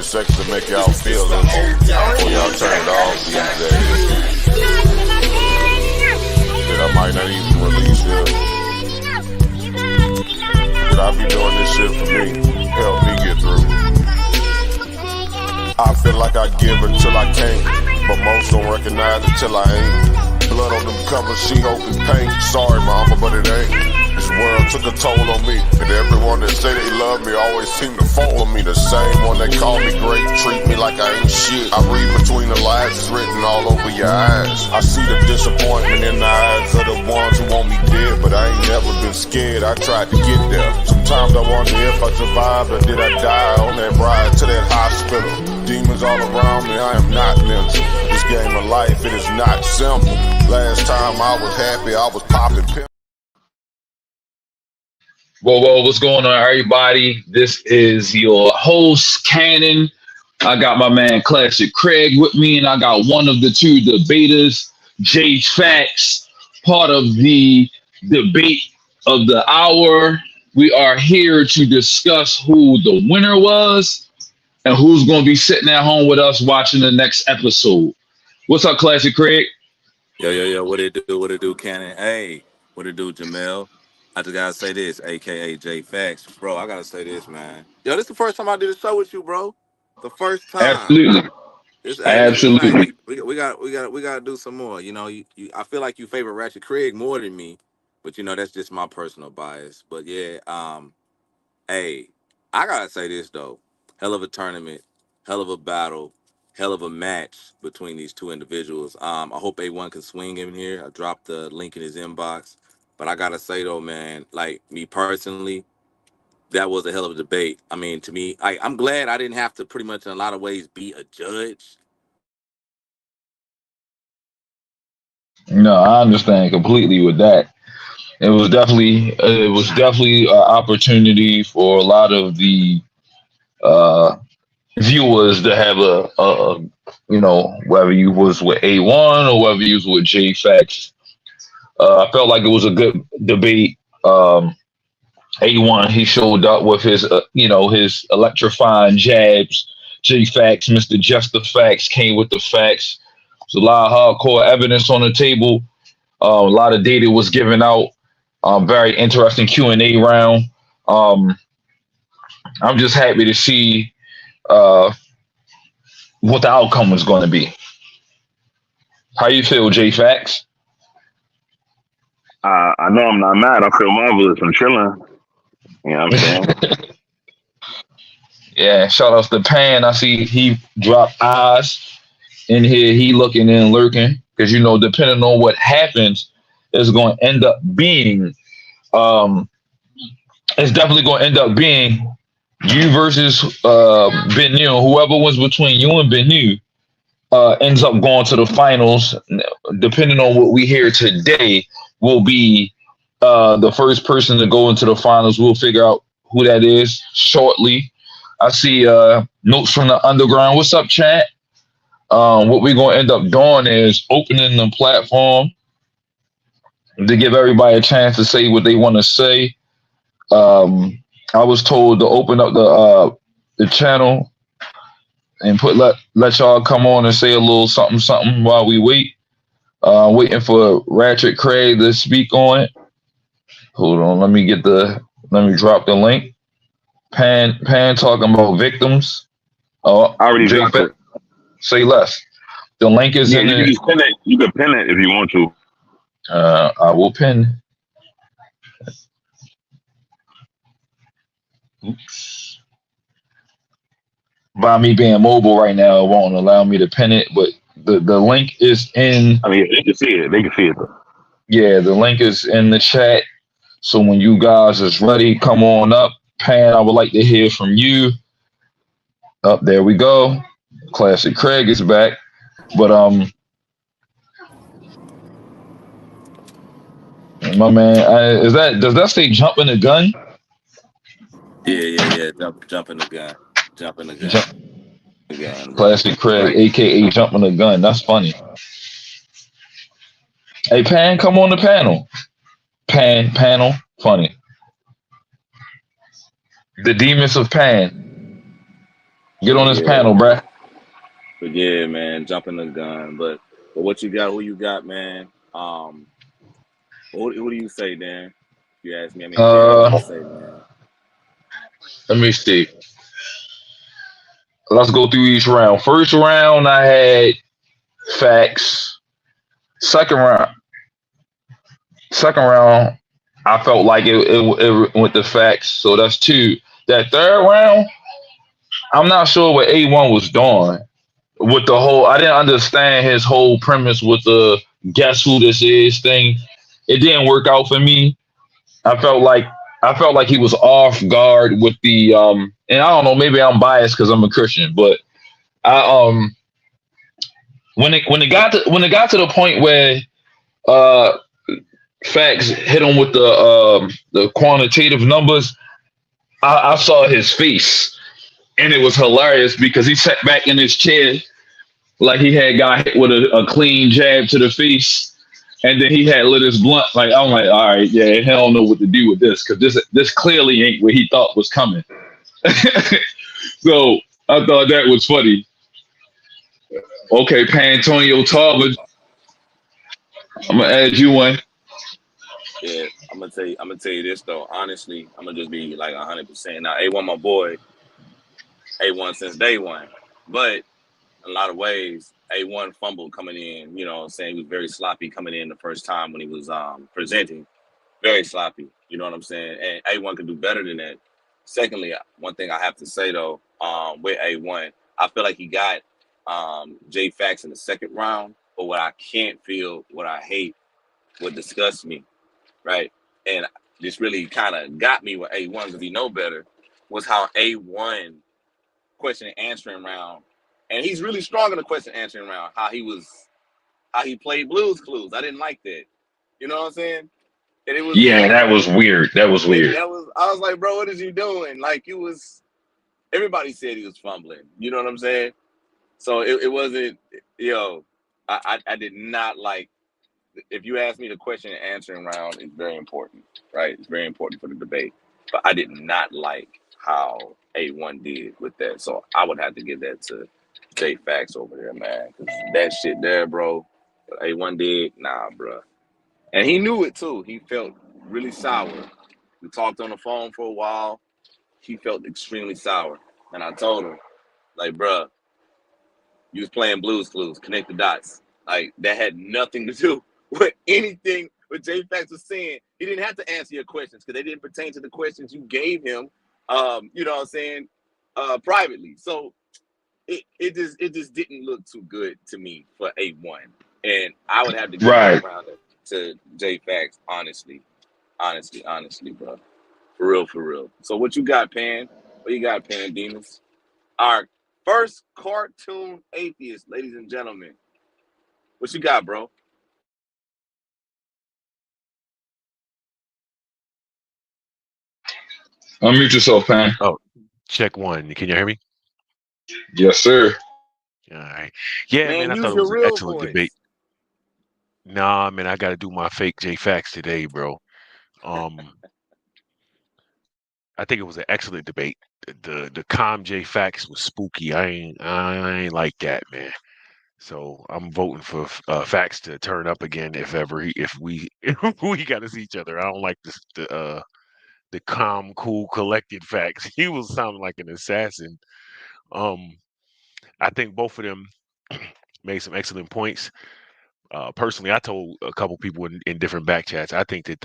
seconds to make y'all feel it before y'all turn it off these days. That I might not even release here. But I be doing this shit for me, help me get through. I feel like I give until I can't, but most don't recognize it till I ain't. Blood on them covers, she hoping paint. Sorry mama, but it ain't. This world took a toll on me, and everyone that say they love me always seem to fall on me. The same one that call me great, treat me like I ain't shit. I read between the lines, it's written all over your eyes. I see the disappointment in the eyes of the ones who want me dead, but I ain't never been scared, I tried to get there. Sometimes I wonder if I survived or did I die on that ride to that hospital. Demons all around me, I am not mental. This game of life, it is not simple. Last time I was happy, I was popping pills. Whoa, what's going on, everybody? This is your host, Cannon. I got my man, Classic Craig, with me, and I got one of the two debaters, J.Faqz, part of the debate of the hour. We are here to discuss who the winner was and who's going to be sitting at home with us watching the next episode. What's up, Classic Craig? Yo, what it do, Cannon? Hey, what it do, Jamel? I just gotta say this, aka J.Faqz. Bro, I gotta say this, man. Yo, this is the first time I did a show with you, bro. The first time. Absolutely. Absolutely. We gotta do some more. You know, I feel like you favor Ratchet Craig more than me, but you know, that's just my personal bias. But yeah, hey, I gotta say this though. Hell of a tournament, hell of a battle, hell of a match between these two individuals. I hope AamOne can swing in here. I dropped the link in his inbox. But I gotta say though, man, like me personally, that was a hell of a debate. I mean, to me, I'm glad I didn't have to pretty much in a lot of ways be a judge. No, I understand completely with that. It was definitely an opportunity for a lot of the viewers to have a whether you was with A1 or whether you was with J.Faqz. I felt like it was a good debate. A1, he showed up with his his electrifying jabs. J.Faqz, Mr. Just the Facts, came with the facts. There's a lot of hardcore evidence on the table. A lot of data was given out. Very interesting Q&A round. I'm just happy to see what the outcome was going to be. How you feel, J.Faqz? I know I'm not mad. I feel marvelous. I'm chilling. You know what I'm saying? Yeah, shout outs to Pan. I see he dropped eyes in here. He looking and lurking because, depending on what happens, it's going to end up being, it's definitely going to end up being you versus Bennu. Whoever wins between you and Bennu ends up going to the finals. Depending on what we hear today, will be the first person to go into the finals. We'll figure out who that is shortly. I see notes from the underground. What's up, chat? What we're going to end up doing is opening the platform to give everybody a chance to say what they want to say. I was told to open up the channel and let y'all come on and say a little something while we wait. Waiting for Ratchet Craig to speak on it. Hold on, let me drop the link. Pan talking about victims. I already dropped it. Say less. The link is in there. You can pin it if you want to. I will pin. Oops. By me being mobile right now, it won't allow me to pin it, but the link is in. I mean, they can see it. They can see it. Though. Yeah, the link is in the chat. So when you guys is ready, come on up. Pan, I would like to hear from you. Up there we go. Classic Craig is back. But my man, does that say jumping the gun? Yeah. Jumping the gun. Classic Craig, right. AKA jumping the gun. That's funny. Hey, Pan, come on the panel. Panel, funny. The Demons of Pan. Get But on this yeah, panel, bruh. but yeah, man, jumping the gun. But what you got? Who you got, man? Who do you say, Dan? If you ask me, I mean, if you had one to Uh, say, man. let me see. Let's go through each round. First round, I had facts. Second round, second round, I felt like it went to facts. So that's two. That third round, I'm not sure what A1 was doing with the whole. I didn't understand his whole premise with the guess who this is thing. It didn't work out for me. I felt like I felt like he was off guard with the and I don't know, maybe I'm biased because I'm a Christian, but I when it got to the point where uh facts hit him with the quantitative numbers, I saw his face and it was hilarious because he sat back in his chair like he had got hit with a clean jab to the face. And then he had lit his blunt. Like I'm like, all right, yeah, he don't know what to do with this because this clearly ain't what he thought was coming. So I thought that was funny. Okay, Pantonio Tarver, I'm gonna add you one. Yeah, I'm gonna tell you this though. Honestly, I'm gonna just be like 100%. Now, A1, my boy, A1 since day one, but in a lot of ways, A1 fumbled coming in. You know, what I'm saying he was very sloppy coming in the first time when he was presenting. Very sloppy. You know what I'm saying? And A1 could do better than that. Secondly, one thing I have to say though, with A1, I feel like he got J.Faqz in the second round. But what I can't feel, what I hate, what disgusts me, right? And this really kind of got me with A1 because he know better, was how A1 question and answering round, and he's really strong in the question and answering round. How he played Blues Clues. I didn't like that. You know what I'm saying? And it was Yeah, that was weird. That was it, weird. that was I was like, bro, what is he doing? Like it was everybody said he was fumbling. You know what I'm saying? So it wasn't I did not like if you ask me the question and answering round is very important, right? It's very important for the debate. But I did not like how A1 did with that. So I would have to give that to J.Faqz over there, man. 'Cause that shit there, bro. What A1 did, nah, bro. And he knew it too. He felt really sour. We talked on the phone for a while. He felt extremely sour. And I told him, like, bruh, you was playing Blues Clues, connect the dots. Like that had nothing to do with anything what J.Faqz was saying. He didn't have to answer your questions because they didn't pertain to the questions you gave him. You know what I'm saying? Privately. So it just didn't look too good to me for A1. And I would have to give that Right. round to J.Faqz, honestly, bro. For real, for real. So what you got, Pan? What you got, Pan Demons? Our first cartoon atheist, ladies and gentlemen. What you got, bro? Unmute yourself, Pan. Oh, check one. Can you hear me? Yes, sir. All right. Yeah, man, Man, I thought use it your was an real excellent debate. voice. Nah, man, I got to do my fake J-Fax today, bro. Um, I think it was an excellent debate. The calm J-Fax was spooky. I ain't like that, man. So I'm voting for Fax to turn up again if ever if we if we got to see each other. I don't like this the calm, cool, collected Fax. He was sounding like an assassin. Um, I think both of them made some excellent points. Personally, I told a couple people in different back chats. I think that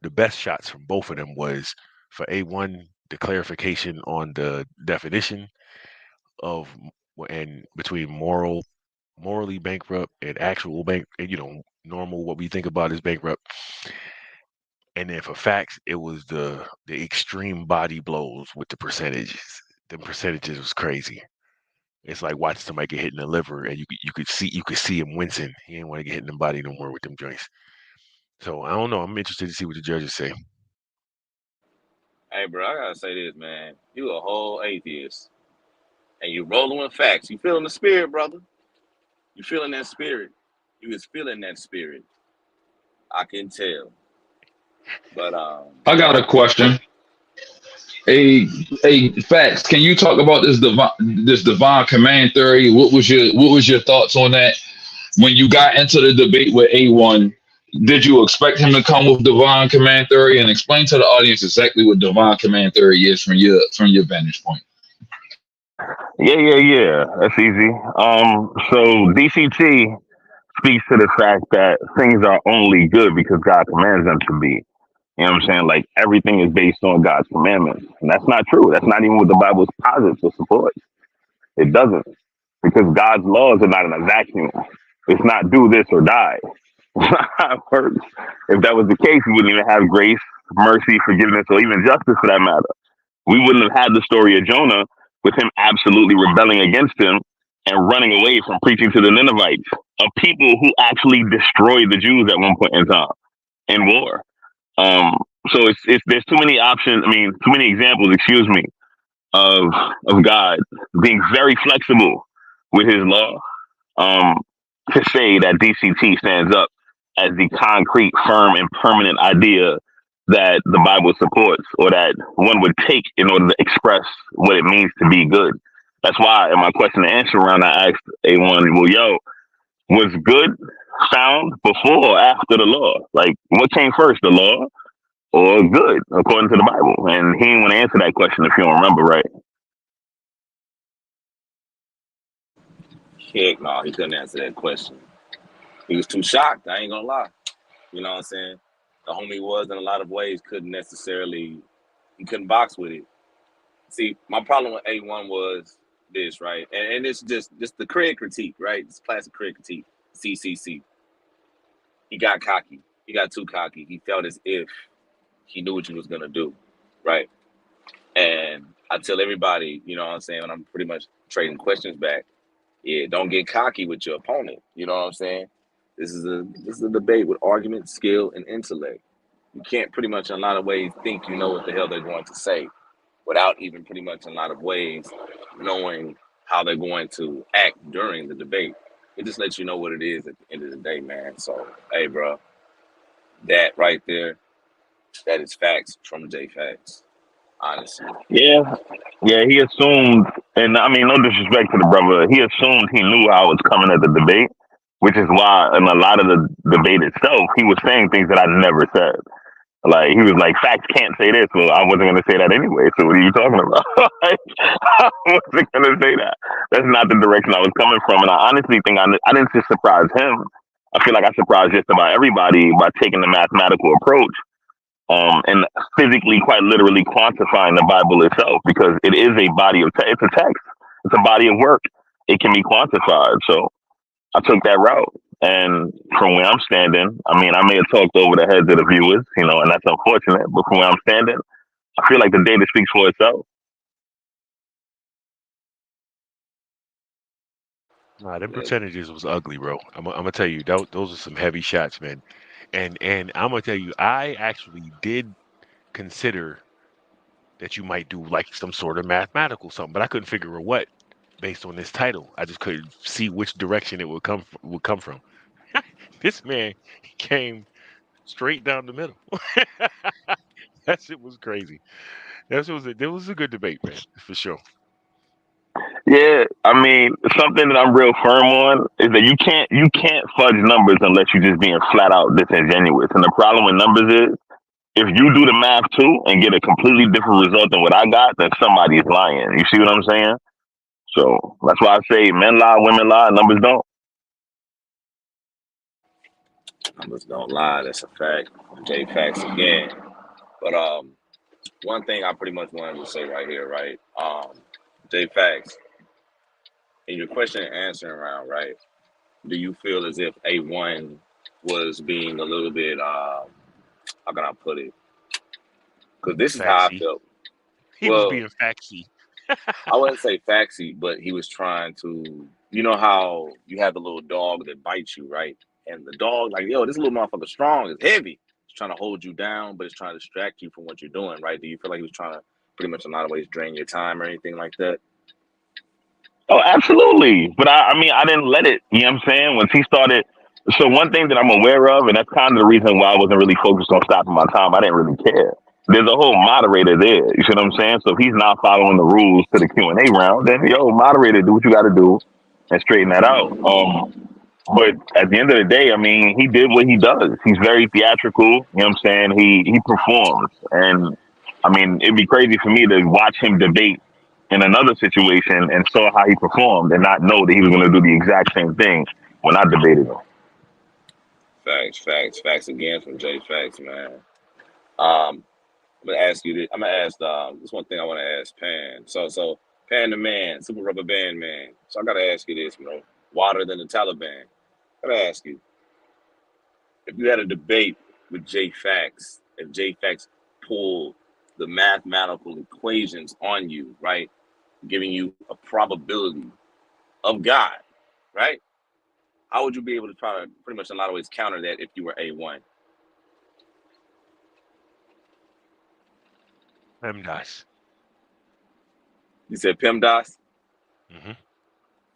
the best shots from both of them was for A1 the clarification on the definition of and between morally bankrupt and actual bank, and normal what we think about as bankrupt. And then for facts, it was the extreme body blows with the percentages. The percentages was crazy. It's like watching somebody get hit in the liver, and you could see him wincing. He didn't want to get hit in the body no more with them joints. So I don't know. I'm interested to see what the judges say. Hey, bro, I gotta say this, man. You a whole atheist, and you rolling with facts. You feeling the spirit, brother. You feeling that spirit. You was feeling that spirit. I can tell. But I got a question. A facts. Can you talk about this divine command theory? What was your thoughts on that when you got into the debate with A1? Did you expect him to come with divine command theory and explain to the audience exactly what divine command theory is from your vantage point? Yeah. That's easy. So DCT speaks to the fact that things are only good because God commands them to be. You know what I'm saying? Like everything is based on God's commandments. And that's not true. That's not even what the Bible posits or supports. It doesn't. Because God's laws are not in a vacuum. It's not do this or die. That's not how it works. If that was the case, we wouldn't even have grace, mercy, forgiveness, or even justice for that matter. We wouldn't have had the story of Jonah with him absolutely rebelling against him and running away from preaching to the Ninevites, a people who actually destroyed the Jews at one point in time in war. Um, so it's there's too many options. I mean, too many examples. Excuse me, of God being very flexible with His law. Um, to say that DCT stands up as the concrete, firm, and permanent idea that the Bible supports, or that one would take in order to express what it means to be good. That's why in my question and answer round, I asked A1, well, yo, was good found before or after the law? Like, what came first, the law or good, according to the Bible? And he didn't want to answer that question, if you don't remember, right? Heck no, he couldn't answer that question. He was too shocked. I ain't gonna lie. You know what I'm saying? The homie was in a lot of ways he couldn't box with it. See, my problem with A1 was this, right? And it's just the Craig critique, right? It's classic Craig critique. CCC. He got cocky. He got too cocky. He felt as if he knew what he was gonna do, right? And I tell everybody, you know what I'm saying, when I'm pretty much trading questions back, yeah, don't get cocky with your opponent. You know what I'm saying? This is a debate with argument, skill, and intellect. You can't pretty much in a lot of ways think you know what the hell they're going to say without even pretty much in a lot of ways knowing how they're going to act during the debate. It just lets you know what it is at the end of the day, man. So, hey, bro, that right there, that is facts from J.Faqz, honestly. Yeah, yeah. He assumed, and I mean, no disrespect to the brother, he assumed he knew I was coming at the debate, which is why in a lot of the debate itself, he was saying things that I never said. Like he was like, "Facts can't say this." Well, I wasn't gonna say that anyway. So what are you talking about? Like, I wasn't gonna say that. That's not the direction I was coming from. And I honestly think I didn't just surprise him. I feel like I surprised just about everybody by taking the mathematical approach, and physically, quite literally quantifying the Bible itself, because it is a body of text. It's a text. It's a body of work. It can be quantified. So I took that route. And from where I'm standing, I mean, I may have talked over the heads of the viewers, and that's unfortunate. But from where I'm standing, I feel like the data speaks for itself. Nah, them percentages was ugly, bro. I'm gonna tell you, those are some heavy shots, man. And I'm gonna tell you, I actually did consider that you might do like some sort of mathematical something, but I couldn't figure out what based on this title. I just couldn't see which direction it would come from. This man came straight down the middle. That shit was crazy. That was a good debate, man, for sure. Yeah, I mean, something that I'm real firm on is that you can't fudge numbers unless you're just being flat out disingenuous. And the problem with numbers is if you do the math too and get a completely different result than what I got, then somebody is lying. You see what I'm saying? So that's why I say men lie, women lie, numbers don't. Numbers don't lie. That's a fact. J.Faqz again. But one thing I pretty much wanted to say right here, right? J.Faqz, in your question and answering round, right? Do you feel as if A1 was being a little bit, how can I put it? Because this is how I Faxy. felt. He was Well, being faxy. I wouldn't say faxy, but he was trying to, you know how you have the little dog that bites you, right? And the dog, like, yo, this little motherfucker strong, it's heavy. It's trying to hold you down, but it's trying to distract you from what you're doing, right? Do you feel like he was trying to pretty much in a lot of ways drain your time or anything like that? Oh, absolutely. But I mean, I didn't let it. You know what I'm saying? Once he started. So one thing that I'm aware of, and that's kind of the reason why I wasn't really focused on stopping my time. I didn't really care. there's a whole moderator there. You see what I'm saying? So if he's not following the rules to the Q&A round, then yo, moderator, do what you got to do and straighten that out. But at the end of the day, I mean, he did what he does. He's very theatrical. You know what I'm saying? He performs, and I mean, it'd be crazy for me to watch him debate in another situation and saw how he performed and not know that he was going to do the exact same thing when I debated him. Facts again from J.Faqz, man. Um, I'm gonna ask you this. I'm gonna ask this one thing I want to ask Pan. So Pan the man, Super Rubber Band man. So I gotta ask you this, bro. Water than the Taliban. I gotta ask you, if you had a debate with J.Faqz, if J.Faqz pulled the mathematical equations on you, right, giving you a probability of God, right? How would you be able to try to pretty much in a lot of ways counter that if you were A1? PEMDAS. You said PEMDAS? Hmm.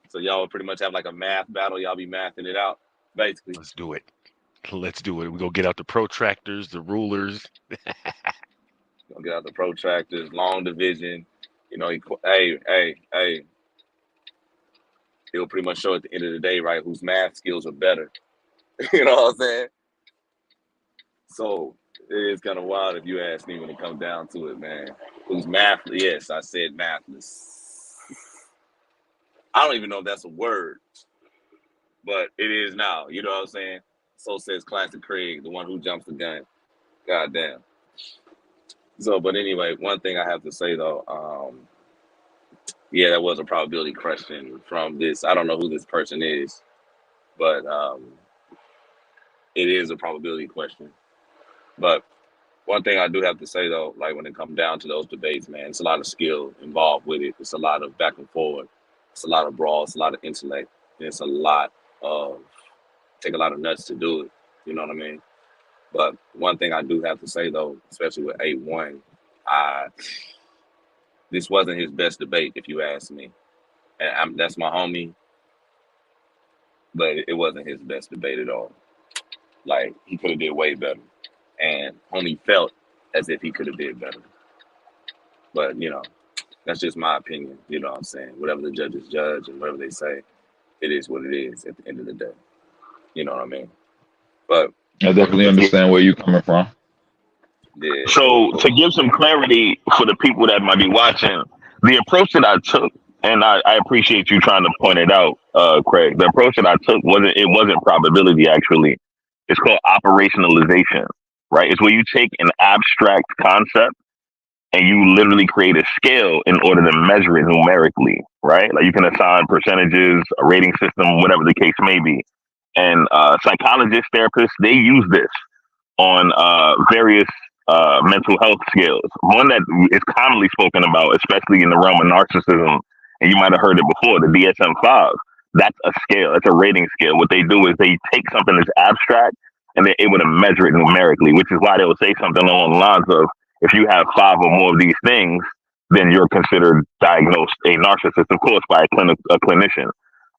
So y'all would pretty much have like a math battle. Y'all be mathing it out, basically. Let's do it. Let's do it. We go get out the protractors, the rulers. Gonna get out the protractors, long division. You know, hey. It'll pretty much show at the end of the day, right, whose math skills are better. You know what I'm saying? So it is kind of wild if you ask me when it comes down to it, man. Who's math? Yes, I said mathless. I don't even know if that's a word, but it is now. You know what I'm saying? So says Classic Craig, the one who jumps the gun. God damn. So, but anyway, one thing I have to say though, yeah, that was a probability question from this. I don't know who this person is, but it is a probability question. But one thing I do have to say though, like when it comes down to those debates, man, it's a lot of skill involved with it. It's a lot of back and forth. It's a lot of brawl. It's a lot of intellect. And it's a lot of take a lot of nuts to do it. You know what I mean? But one thing I do have to say though, especially with A1, this wasn't his best debate, if you ask me. And that's my homie, but it wasn't his best debate at all. Like he could have did way better, and homie felt as if he could have did better. But you know, that's just my opinion. You know what I'm saying? Whatever the judges judge and whatever they say, it is what it is at the end of the day. You know what I mean? But I definitely understand where you're coming from. yeah, So to give some clarity for the people that might be watching, the approach that I took, and I appreciate you trying to point it out, Craig. The approach that I took wasn't probability actually. It's called operationalization, right? It's where you take an abstract concept and you literally create a scale in order to measure it numerically, right? Like you can assign percentages, a rating system, whatever the case may be. And psychologists, therapists, they use this on various mental health skills. One that is commonly spoken about, especially in the realm of narcissism, and you might have heard it before, the DSM-5. That's a scale. That's a rating scale. What they do is they take something that's abstract and they're able to measure it numerically, which is why they will say something along the lines of, if you have 5 or more of these things, then you're considered diagnosed a narcissist, of course, by a clinician.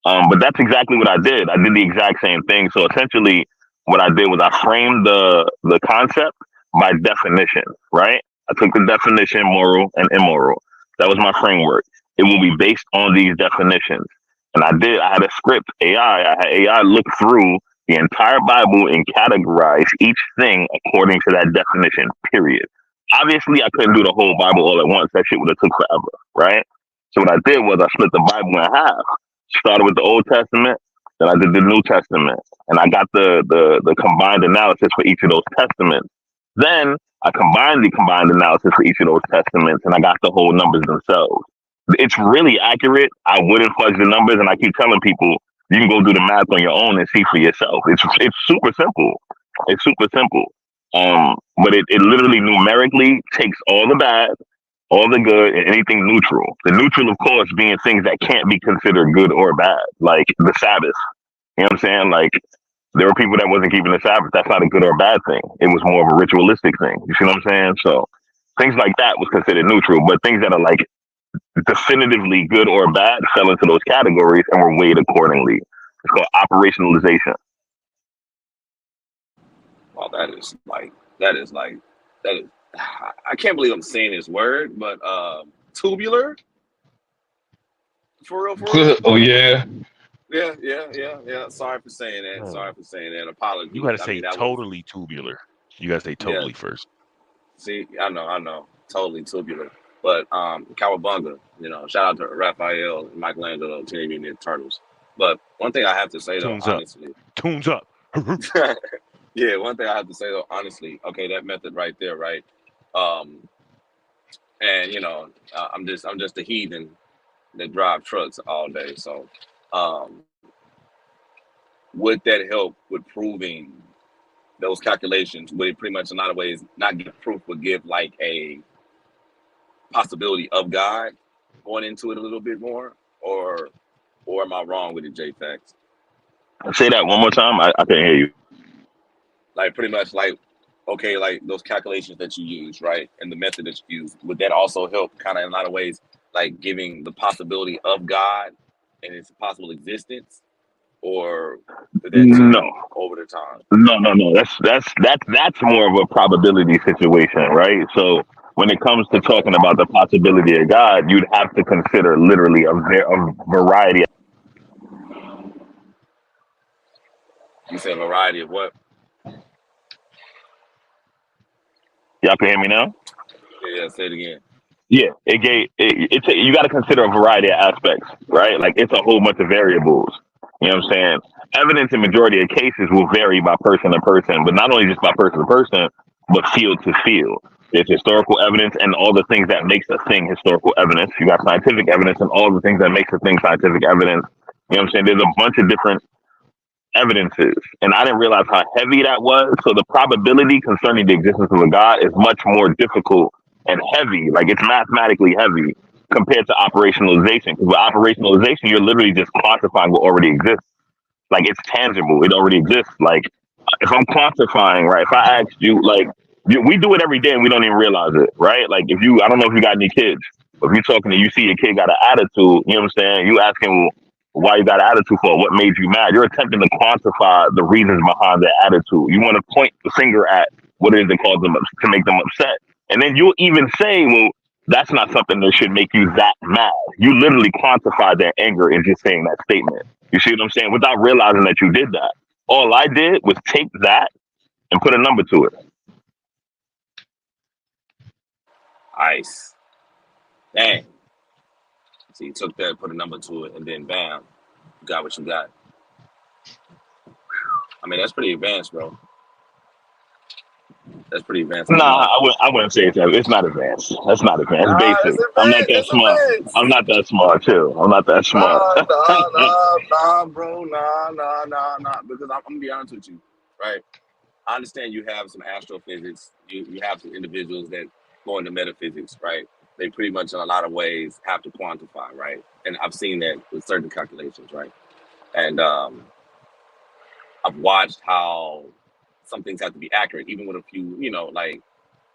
But that's exactly what I did. I did the exact same thing. So essentially, what I did was I framed the concept by definition, right? I took the definition, moral and immoral. That was my framework. It will be based on these definitions. And I had a script, I had AI look through the entire Bible and categorize each thing according to that definition, period. Obviously, I couldn't do the whole Bible all at once. That shit would have took forever, right? So what I did was I split the Bible in half. Started with the Old Testament, then I did the New Testament, and I got the combined analysis for each of those testaments. Then I combined the combined analysis for each of those testaments, and I got the whole numbers themselves. It's really accurate. I wouldn't fudge the numbers, and I keep telling people you can go do the math on your own and see for yourself. It's super simple. It's super simple. But it literally numerically takes all the bad, all the good, and anything neutral. The neutral, of course, being things that can't be considered good or bad, like the Sabbath. You know what I'm saying? Like, there were people that wasn't keeping the Sabbath. That's not a good or bad thing. It was more of a ritualistic thing. You see what I'm saying? So things like that was considered neutral, but things that are like definitively good or bad fell into those categories and were weighed accordingly. It's called operationalization. wow, that is like I can't believe I'm saying this word, but tubular, for real, for real. Oh yeah. Yeah. Sorry for saying that. Oh, Sorry for saying that. you Apologies. got to I mean, say that was totally tubular. You got to say yeah. totally first. See, I know, totally tubular. But Cowabunga, shout out to Raphael and Michelangelo, Teenage Mutant Ninja Turtles. But one thing I have to say though, Tunes up. honestly, Tunes up. yeah, one thing I have to say though, honestly, okay, that method right there, right? Um, and I'm just a heathen that drive trucks all day. So, um, would that help with proving those calculations? Would it pretty much in a lot of ways not give proof, but give like a possibility of God going into it a little bit more, or am I wrong with it, J.Faqz? Say that one more time. I couldn't hear you. Like pretty much like okay, like those calculations that you use, right, and the method that you use, would that also help kind of in a lot of ways, like giving the possibility of God and its possible existence, or could that No, change over the time? no. That's more of a probability situation, right? So when it comes to Okay, talking about the possibility of God, you'd have to consider literally a variety. you said variety of what? Y'all can hear me now? Yeah, say it again. Yeah, you got to consider a variety of aspects, right? Like it's a whole bunch of variables. You know what I'm saying? Evidence in majority of cases will vary by person to person, but not only just by person to person, but field to field. There's historical evidence and all the things that makes a thing historical evidence. You got scientific evidence and all the things that makes a thing scientific evidence. You know what I'm saying? There's a bunch of different evidences, and I didn't realize how heavy that was. So the probability concerning the existence of a God is much more difficult and heavy. Like it's mathematically heavy compared to operationalization. Because with operationalization, you're literally just quantifying what already exists. Like it's tangible. It already exists. Like if I'm quantifying, right? If I asked you, like we do it every day and we don't even realize it, right? Like if you, I don't know if you got any kids, but if you're talking to, you see your kid got an attitude, you know what I'm saying? You ask him why you got an attitude for, what made you mad. You're attempting to quantify the reasons behind their attitude. You want to point the finger at what it is that caused them to make them upset, and then you'll even say, well, that's not something that should make you that mad. You literally quantify their anger in just saying that statement. You see what I'm saying? Without realizing that you did that. All I did was take that and put a number to it. Ice. Dang. So you took that, put a number to it, and then bam, you got what you got. I mean, that's pretty advanced, bro. That's pretty advanced. I ain't Nah, gonna lie. I wouldn't say it's that. It's not advanced. That's not advanced. It's Nah, basic. it's I'm not advanced. that It's smart. advanced. I'm not that smart too. I'm not that smart. Nah, bro. Nah. Because I'm gonna be honest with you, right? I understand you have some astrophysics. You have some individuals that go into metaphysics, right? They pretty much in a lot of ways have to quantify, right? And I've seen that with certain calculations, right? And I've watched how some things have to be accurate, even with a few, like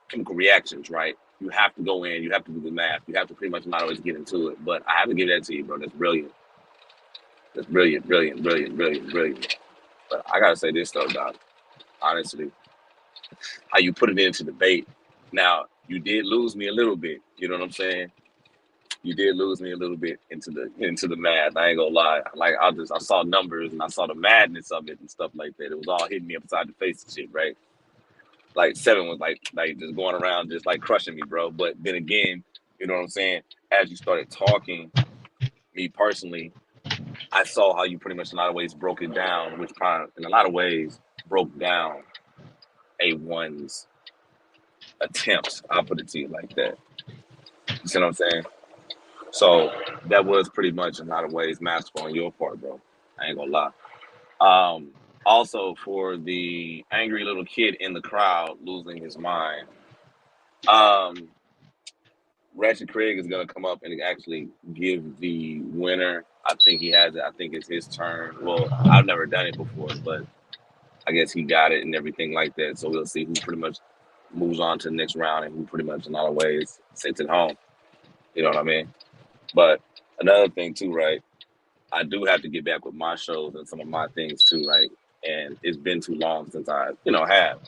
chemical reactions, right? You have to go in, you have to do the math, you have to pretty much not always get into it. But I have to give that to you, bro. That's brilliant. That's brilliant. But I gotta say this though, Doc. Honestly, how you put it into debate. Now, you did lose me a little bit. You know what I'm saying? You did lose me a little bit into the math. I ain't gonna lie. Like I saw numbers and I saw the madness of it and stuff like that. It was all hitting me upside the face and shit, right? Like seven was like just going around just like crushing me, bro. But then again, you know what I'm saying? As you started talking, me personally, I saw how you pretty much in a lot of ways broke it down, which kind of in a lot of ways broke down A1's attempts. I'll put it to you like that. You see what I'm saying? So that was pretty much in a lot of ways masterful on your part, bro. I ain't gonna lie. Um, Also for the angry little kid in the crowd losing his mind. Um, Ratchet Craig is gonna come up and actually give the winner. I think he has it. I think it's his turn. Well, I've never done it before, but I guess he got it and everything like that. So we'll see who pretty much moves on to the next round and who pretty much in a lot of ways sits at home. You know what I mean? But another thing too, right? I do have to get back with my shows and some of my things too, right? And it's been too long since I, have.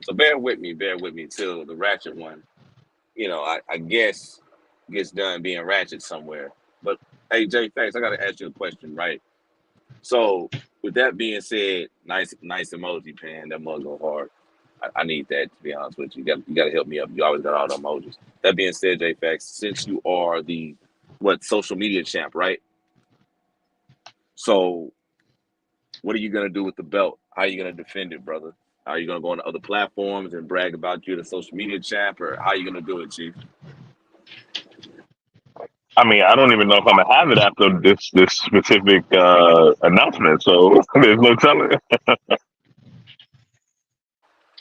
So bear with me till the Ratchet one, I guess gets done being Ratchet somewhere. But hey, J.Faqz, I gotta ask you a question, right? So with that being said, nice emoji, pan. That mug go hard. I need that, to be honest with you. You got to help me up. You always got all the emojis. That being said, J.Faqz, since you are the social media champ, right? So what are you gonna do with the belt? How are you gonna defend it, brother? Are you gonna go on other platforms and brag about you the social media champ, or how are you gonna do it, Chief? I mean, I don't even know if I'm gonna have it after this specific announcement. So there's no telling.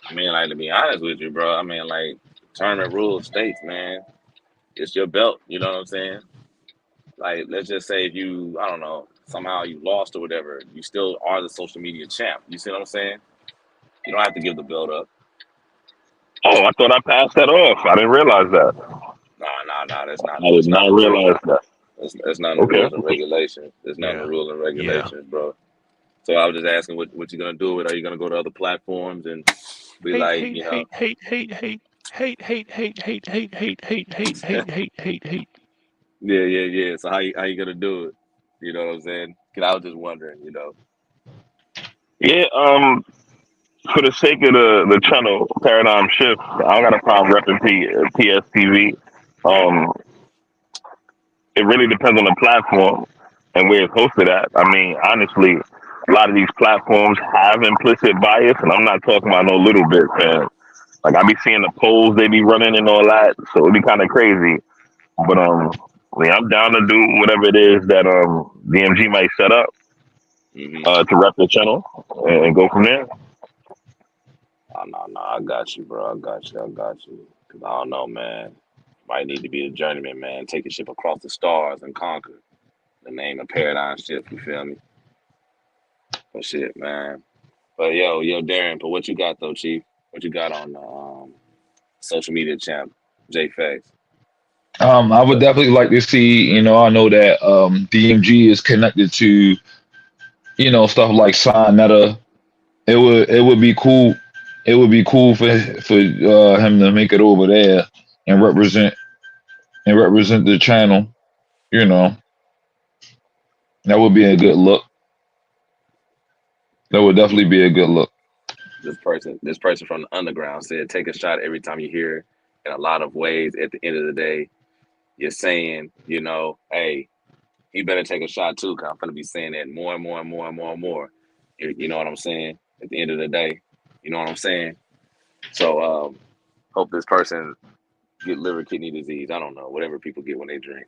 I mean, like, to be honest with you, bro. I mean, like, tournament rules states, man, it's your belt. You know what I'm saying? Like, let's just say if you, I don't know, somehow you lost or whatever, you still are the social media champ. You see what I'm saying? You don't have to give the belt up. Oh, I thought I passed that off. I didn't realize that. Nah. That's not. I did It's not not in the rule. realize that. It's not in the Okay. rules and regulations. It's not in the Yeah. rules and Yeah. regulations, bro. So I was just asking what you're gonna do with it. Are you gonna go to other platforms and be Hate, like, hate, hate, hate, hate, hate, hate, hate, hate, hate, hate, hate, hate, hate, hate, hate, hate, hate. yeah. So how you gonna do it? You know what I'm saying? Cause I was just wondering, Yeah. For the sake of the channel paradigm shift, I don't got a problem repping PSTV. Um, it really depends on the platform and where it's hosted at. I mean, honestly, a lot of these platforms have implicit bias, and I'm not talking about no little bit, man. Like I be seeing the polls they be running and all that, so it be kind of crazy. But I mean, I'm down to do whatever it is that DMG might set up hmm to rep the channel and go from there. Oh, no, I got you, bro. I got you. Cause I don't know, man. Might need to be a journeyman, man. Take a ship across the stars and conquer. The name of paradigm shift. You feel me? But shit, man. But yo, Darren. But what you got though, Chief? What you got on social media champ, J.Faqz? I would definitely like to see, I know that DMG is connected to, stuff like Netta. It would be cool. It would be cool for him to make it over there and represent the channel. You know, that would be a good look. That would definitely be a good look. This person from the underground said, take a shot every time you hear it. In a lot of ways, at the end of the day, you're saying, hey, he better take a shot too, because I'm going to be saying that more and more and more and more and more. You know what I'm saying? At the end of the day, you know what I'm saying? So, hope this person get liver kidney disease. I don't know, whatever people get when they drink.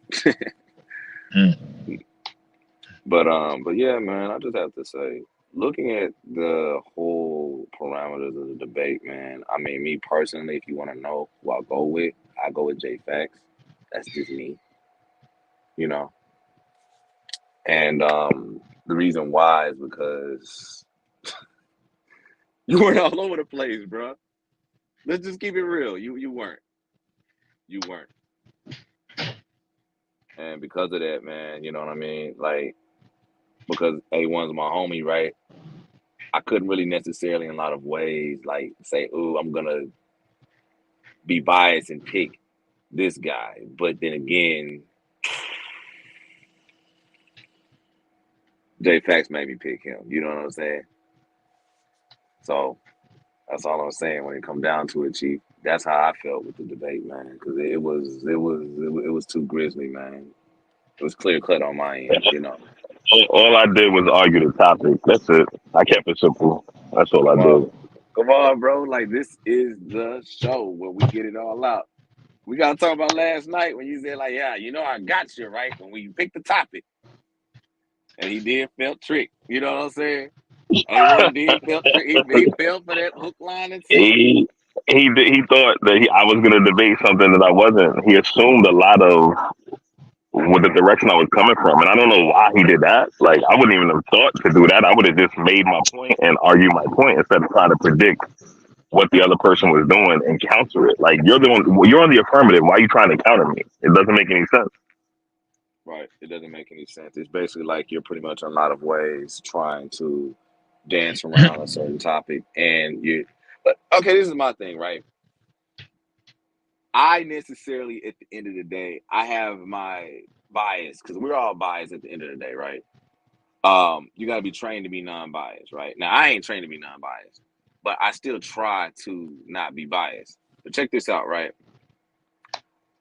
Mm. But yeah, man, I just have to say, looking at the whole parameters of the debate, man. I mean, me personally, if you want to know who I go with J.Faqz. That's just me, you know. And the reason why is because you weren't all over the place, bro. Let's just keep it real. You weren't, and because of that, man, you know what I mean. Like, because A1's my homie, right? I couldn't really necessarily, in a lot of ways, like say, "Ooh, I'm gonna be biased and pick this guy." But then again, J.Faqz made me pick him. You know what I'm saying? So that's all I'm saying when it come down to it, Chief. That's how I felt with the debate, man. Because it was too grisly, man. It was clear cut on my end. All I did was argue the topic. That's it. I kept it simple. That's all I Come on, did. come on, bro. Like, this is the show where we get it all out. We gotta talk about last night when you said, like, yeah, I got you right when we picked the topic, and he did felt tricked. You know what I'm saying? A1 did felt trick. He fell for that hook, line, and sinker. He thought that I was gonna debate something that I wasn't. He assumed a lot of what the direction I was coming from, and I don't know why he did that. Like I wouldn't even have thought to do that. I would have just made my point and argue my point instead of trying to predict what the other person was doing and counter it. Like you're on the affirmative. Why are you trying to counter me? It doesn't make any sense. Right. It doesn't make any sense. It's basically like you're pretty much in a lot of ways trying to dance around a certain topic, and But okay, this is my thing, right? I necessarily, at the end of the day, I have my bias because we're all biased at the end of the day, right? You got to be trained to be non-biased, right? Now, I ain't trained to be non-biased, but I still try to not be biased. But check this out, right?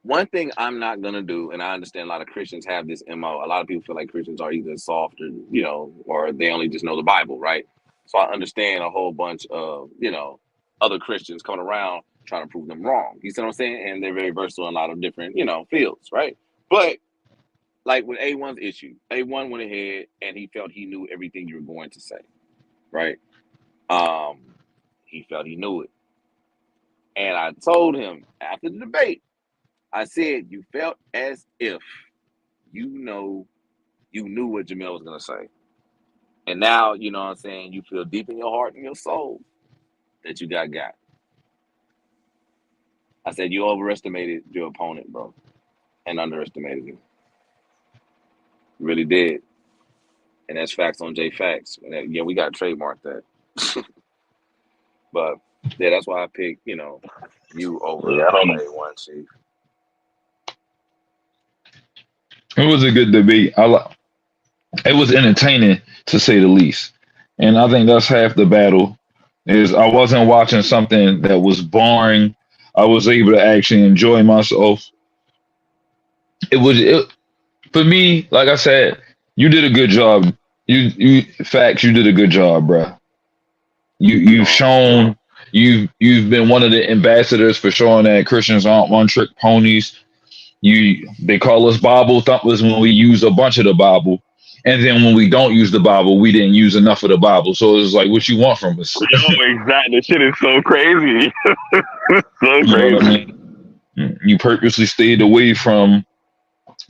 One thing I'm not gonna do, and I understand a lot of Christians have this MO. A lot of people feel like Christians are either soft or or they only just know the Bible, right? So I understand a whole bunch of other Christians coming around trying to prove them wrong. You see what I'm saying? And they're very versatile in a lot of different fields, right? But like with A1's issue, A1 went ahead and he felt he knew everything you were going to say, right? Um, he felt he knew it, and I told him after the debate. I said you felt as if you knew what Jamel was gonna say. And now, you know what I'm saying, you feel deep in your heart and your soul that you got. I said you overestimated your opponent, bro, and underestimated him. You really did. And that's facts on J.Faqz. Yeah, we got trademarked that. But yeah, that's why I picked, you over Yeah, I don't know. A1 Chief. It was a good debate. It was entertaining to say the least, and I think that's half the battle. Is I wasn't watching something that was boring. I was able to actually enjoy myself. For me. Like I said, you did a good job. Facts. You did a good job, bro. You've shown you've been one of the ambassadors for showing that Christians aren't one trick ponies. They call us Bible thumpers when we use a bunch of the Bible, and then when we don't use the Bible, we didn't use enough of the Bible. So it's like, what you want from us? Yo, exactly. This shit is so crazy. So You know what I crazy. mean? You purposely stayed away from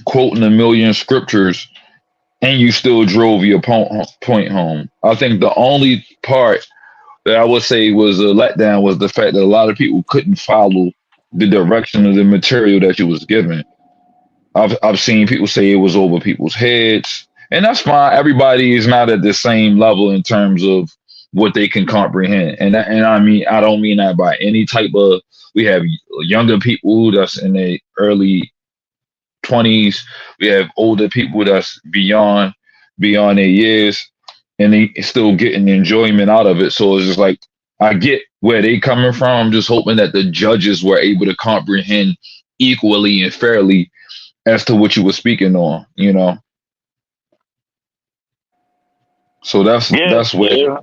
quoting a million scriptures, and you still drove your point home. I think the only part that I would say was a letdown was the fact that a lot of people couldn't follow the direction of the material that you was given. I've seen people say it was over people's heads, and that's fine. Everybody is not at the same level in terms of what they can comprehend, and I mean I don't mean that by any type of. We have younger people that's in their early 20s. We have older people that's beyond their years, and they still getting enjoyment out of it. So it's just like I get where they coming from. I'm just hoping that the judges were able to comprehend equally and fairly as to what you were speaking on. So Yeah, that's where yeah.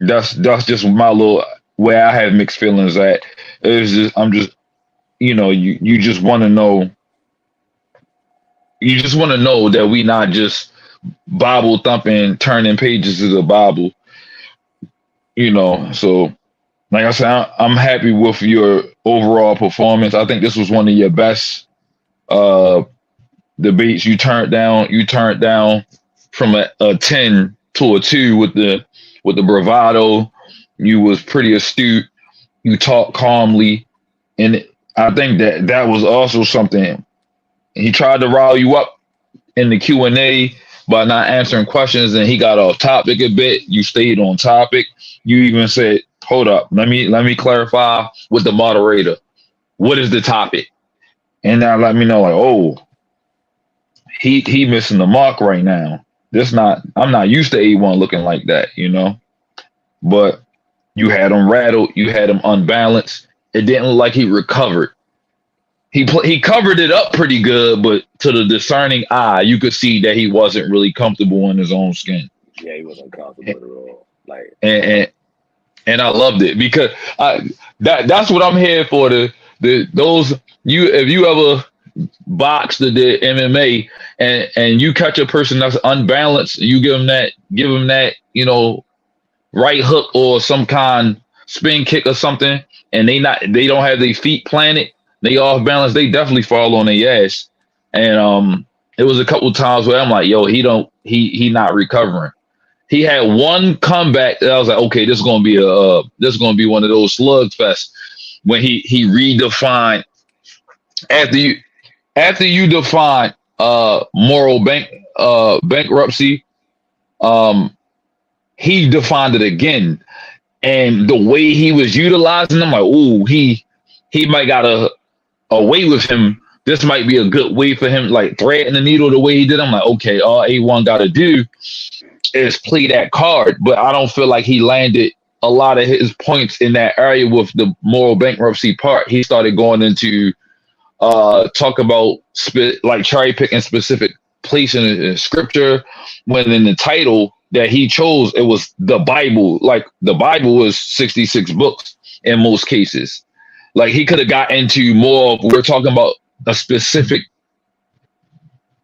that's just my little where I have mixed feelings at. It's just I'm just you just want to know. You just want to know that we not just Bible thumping, turning pages of the Bible. So like I said, I'm happy with your overall performance. I think this was one of your best uh, debates. You turned down from a 10 to a 2 with the bravado. You was pretty astute. You talked calmly, and I think that was also something. He tried to rile you up in the Q&A by not answering questions, and he got off topic a bit. You stayed on topic. You even said, hold up, let me clarify with the moderator. What is the topic? And now let me know, like, oh, he missing the mark right now. I'm not used to A1 looking like that, But you had him rattled, you had him unbalanced. It didn't look like he recovered. He covered it up pretty good, but to the discerning eye, you could see that he wasn't really comfortable in his own skin. Yeah, he wasn't comfortable at all. Like, And I loved it because that's what I'm here for. Those if you ever boxed or did MMA and you catch a person that's unbalanced, you give them that right hook or some kind spin kick or something, and they don't have their feet planted, they off balance, they definitely fall on their ass. And it was a couple times where I'm like, yo, he not recovering. He had one comeback that I was like, okay, this is gonna be one of those slugfest when he redefined after you define moral bankruptcy, he defined it again. and the way he was utilizing them, like, ooh, he might got a way with him. This might be a good way for him, like threading the needle the way he did. I'm like, okay, all A1 got to do is play that card, but I don't feel like he landed a lot of his points in that area with the moral bankruptcy part. He started going into talk about like cherry picking specific place in scripture, when in the title that he chose it was the Bible. Like the Bible was 66 books in most cases. Like he could have got into more of, we're talking about a specific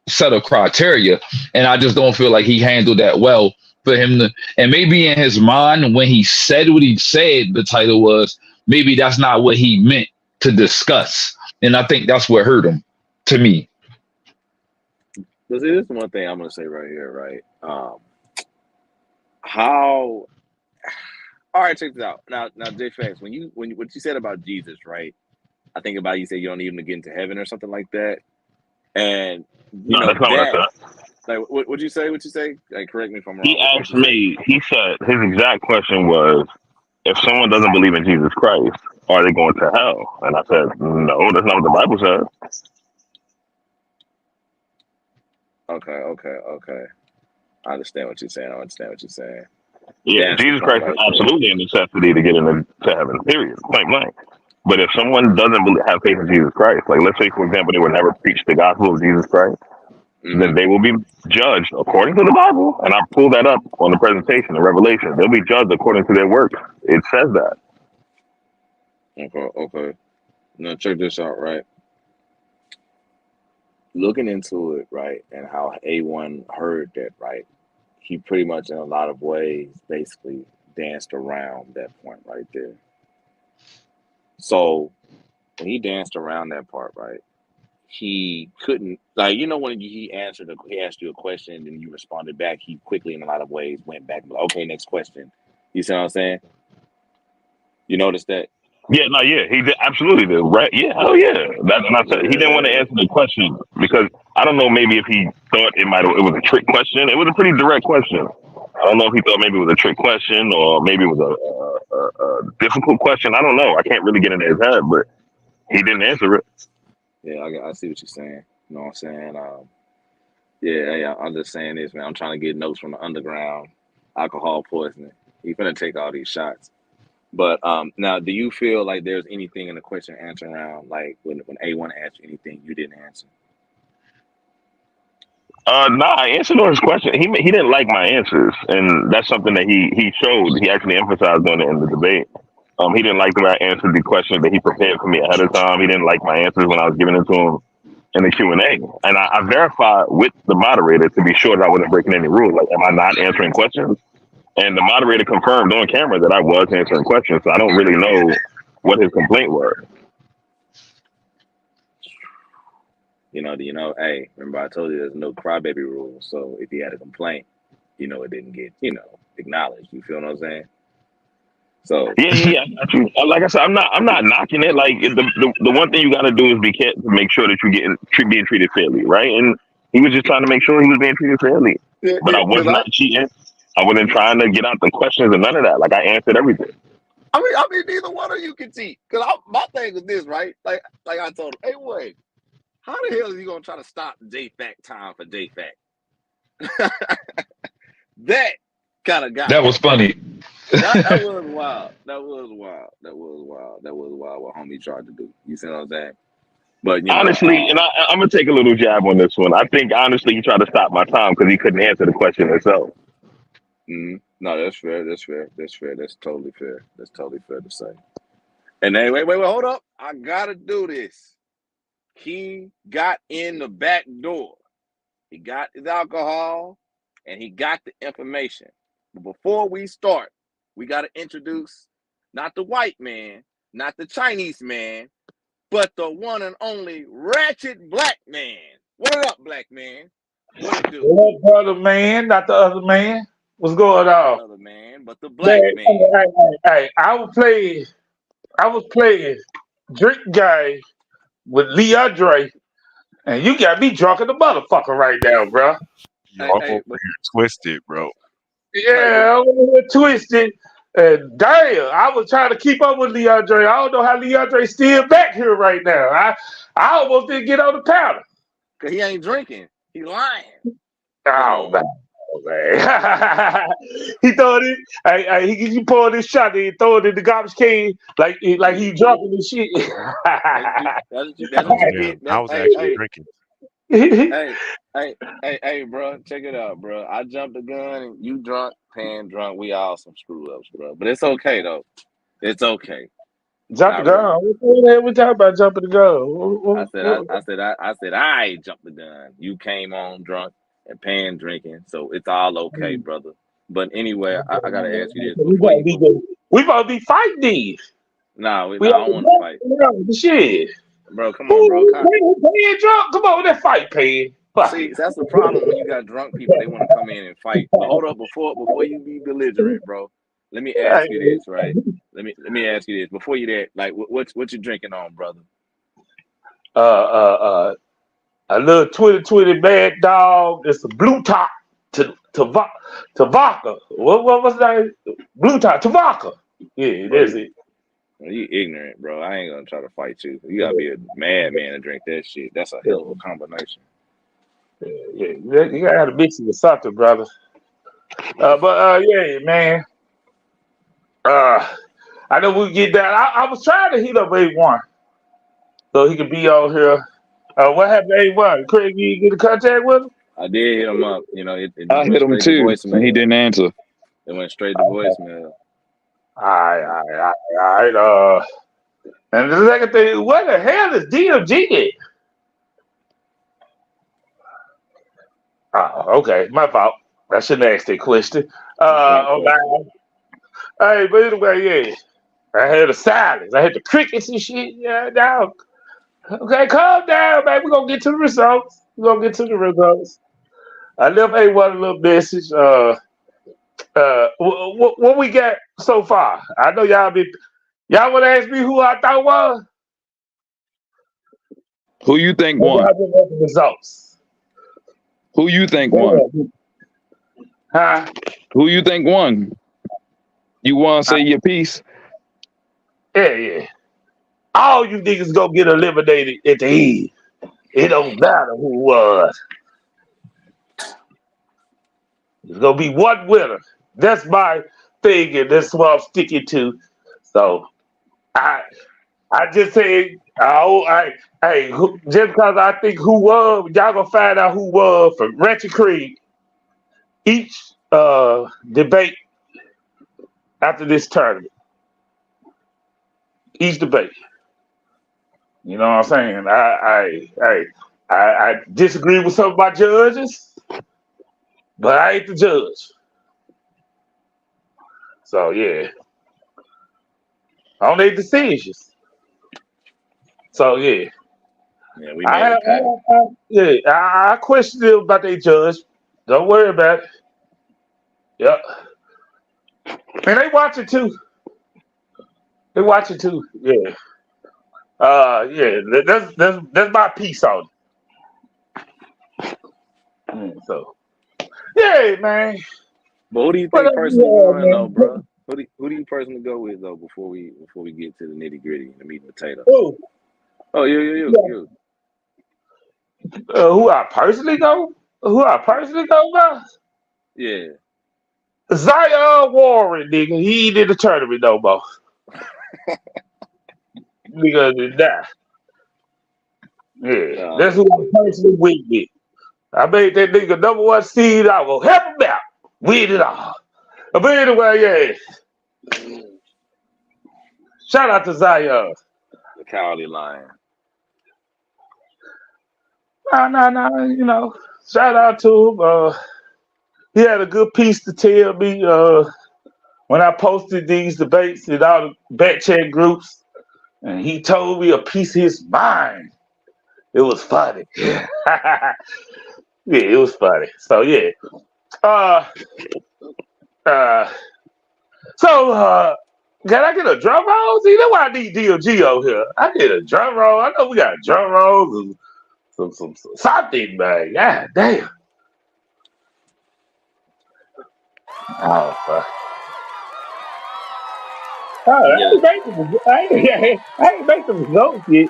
set of criteria, and I just don't feel like he handled that well for him to. And maybe in his mind, when he said what he said, the title was, maybe that's not what he meant to discuss, and I think that's what hurt him, to me. But see, this is one thing I'm gonna say right here, right? How? All right, check this out. Now, J.Faqz, when what you said about Jesus, right? I think about, you said you don't need him to get into heaven or something like that, and you No, know that's not what I that. said. Like, what'd you say? What you say? Like, correct me if I'm He wrong. What asked you say? me. He said his exact question was, if someone doesn't believe in Jesus Christ, are they going to hell? And I said, no, that's not what the Bible says. Okay. I understand what you're saying. I understand what you're saying. Yeah, That's the Jesus part Christ is right there. absolutely a necessity to get into heaven. Period. Point blank. But if someone doesn't have faith in Jesus Christ, like let's say for example they would never preach the gospel of Jesus Christ, then they will be judged according to the Bible. And I pulled that up on the presentation, the Revelation. They'll be judged according to their works. It says that. Okay. Now check this out, right? Looking into it, right, and how A1 heard that, right? He pretty much, in a lot of ways, basically danced around that point right there. So when he danced around that part, right, he couldn't, like, when he asked you a question and you responded back, he quickly, in a lot of ways, went back and like, okay, next question. You see what I'm saying? You notice that? Yeah, no, yeah, he did absolutely did. Right? Yeah, hell yeah. That's and I said he didn't want to Yeah. answer the question because I don't know, maybe if he thought it was a trick question. It was a pretty direct question. I don't know if he thought maybe it was a trick question or maybe it was a difficult question. I don't know. I can't really get into his head, but he didn't answer it. Yeah, I see what you're saying. You know what I'm saying? Yeah, I'm just saying this, man. I'm trying to get notes from the underground, alcohol poisoning. He finna take all these shots. But now, do you feel like there's anything in the question and answer round, like when A1 asked you anything you didn't answer? Nah, I answered on his question. He didn't like my answers, and that's something that he showed. He actually emphasized on it in the debate. He didn't like the way I answered the question that he prepared for me ahead of time. He didn't like my answers when I was giving it to him in the Q&A. And I verified with the moderator to be sure that I wasn't breaking any rules. Like, am I not answering questions? And the moderator confirmed on camera that I was answering questions. So I don't really know what his complaint was. Hey, remember I told you there's no crybaby rule. So if he had a complaint, it didn't get, acknowledged. You feel what I'm saying? So Yeah. I got you. Like I said, I'm not knocking it. Like the one thing you got to do is be careful to make sure that you're being treated fairly, right? And he was just trying to make sure he was being treated fairly. yeah, But I was because not cheating. I wasn't trying to get out the questions and none of that. Like I answered everything. I mean, neither one of you can cheat. Because my thing was this, right? Like I told him, hey, wait, how the hell is he gonna try to stop J.Faqz time for J.Faqz? That kind of got That me. was funny. That was wild. That was wild what homie tried to do. You see what I'm saying? But Honestly, and I'm gonna take a little jab on this one. I think honestly he tried to stop my time because he couldn't answer the question himself. No, that's fair. That's totally fair. That's totally fair to say. And then wait, hold up. I gotta do this. He got in the back door. He got his alcohol and he got the information. But before we start, we gotta introduce not the white man, not the Chinese man, but the one and only ratchet black man. What up, black man? What it do? What brother man, not the other man? What's going Not the on? other man, but the Man, black man. hey, I was playing drink game with Lee Andre, and you got me drunk in the motherfucker right now, bro. Yo, Hey, I'm over hey, here twisted, bro. Yeah, I'm a little twisted. And damn, I was trying to keep up with Leandre. I don't know how Leandre's still back here right now. I almost didn't get on the panel. Cause he ain't drinking. He lying. Oh man. Oh, man. He throw it. He pour this shot and he throw it in the garbage can like he dropping this shit. That's what you Yeah, get. I was actually drinking. Hey, bro, check it out, bro. I jumped the gun and you drunk, Pan drunk. We all some screw ups, bro. But it's okay though. It's okay. Jump the Not really. gun. What the hell we talking about jumping the gun? I said I jumped the gun. You came on drunk and Pan drinking, so it's all okay, brother. But anyway, I gotta ask you this before you. We supposed to be fighting these. I don't want to fight, Shit. bro. Come on, bro. Pan drunk? Come on, let's fight, Pan. Fuck See, it. that's the problem when you got drunk people. They want to come in and fight. But hold up, before you be belligerent, bro. Let me ask you this, right? Let me ask you this before you that. Like, what you drinking on, brother? A little 2020 Mad Dog. It's a blue top to vodka. What's that? Blue top to vodka. Yeah, that's it. You ignorant, bro. I ain't gonna try to fight you. You gotta be a madman to drink that shit. That's a hell of a combination. Yeah, you gotta mix it with something, brother. Yeah, man. I know we get that. I was trying to hit up A1 so he could be on here. What happened to A1? Craig, you get in contact with him? I did hit him up. You know, it I just went hit him straight to too, voicemail. and he didn't answer. It went straight to voicemail. All right. And the second thing, what the hell is DMG? Oh, okay, my fault. I shouldn't ask that question. Okay. Hey, but anyway, yeah. I had the silence. I had the crickets and shit. Yeah, now. Okay, calm down, man. We're gonna get to the results. I left A1 a little message. What we got so far? I know y'all wanna ask me who I thought was? Who you think Or won? y'all just want the results? Who you think won? Huh? Who you think won? You want to say your piece? Yeah. All you niggas gonna get eliminated at the end. It don't matter who was. There's gonna be one winner. That's my thing, and that's what I'm sticking to. So I just say, just because I think who won, y'all gonna find out who won from Ratchet Creed each debate after this tournament. Each debate. You know what I'm saying? I disagree with some of my judges, but I ain't the judge. So yeah. On their decisions. So yeah. Yeah, we made a pact. I question them about their judge. Don't worry about it. Yep. And they watch it too. Yeah. That's my piece on it. So yeah, man. But who do you What think else personally you have, won though, man? bro? Who do you personally go with though before we get to the nitty gritty and the meat and potato? Who? Oh, you. Who I personally go? By? Yeah. Zion Warren, nigga. He ain't in the tournament no more. Nigga did that. Yeah. That's who I personally win with. I made that nigga number one seed. I will help him out. Win it all. But anyway, yeah. Shout out to Zion. The Cowardly Lion. No. You know, shout out to him. He had a good piece to tell me when I posted these debates in all the back chat groups. And he told me a piece of his mind. It was funny. Yeah, it was funny. So yeah. Can I get a drum roll? See, that's why I need DLG over here. I need a drum roll. I know we got drum rolls and some something, man. God damn. Oh fuck. I Yeah, ain't make I ain't make the results yet.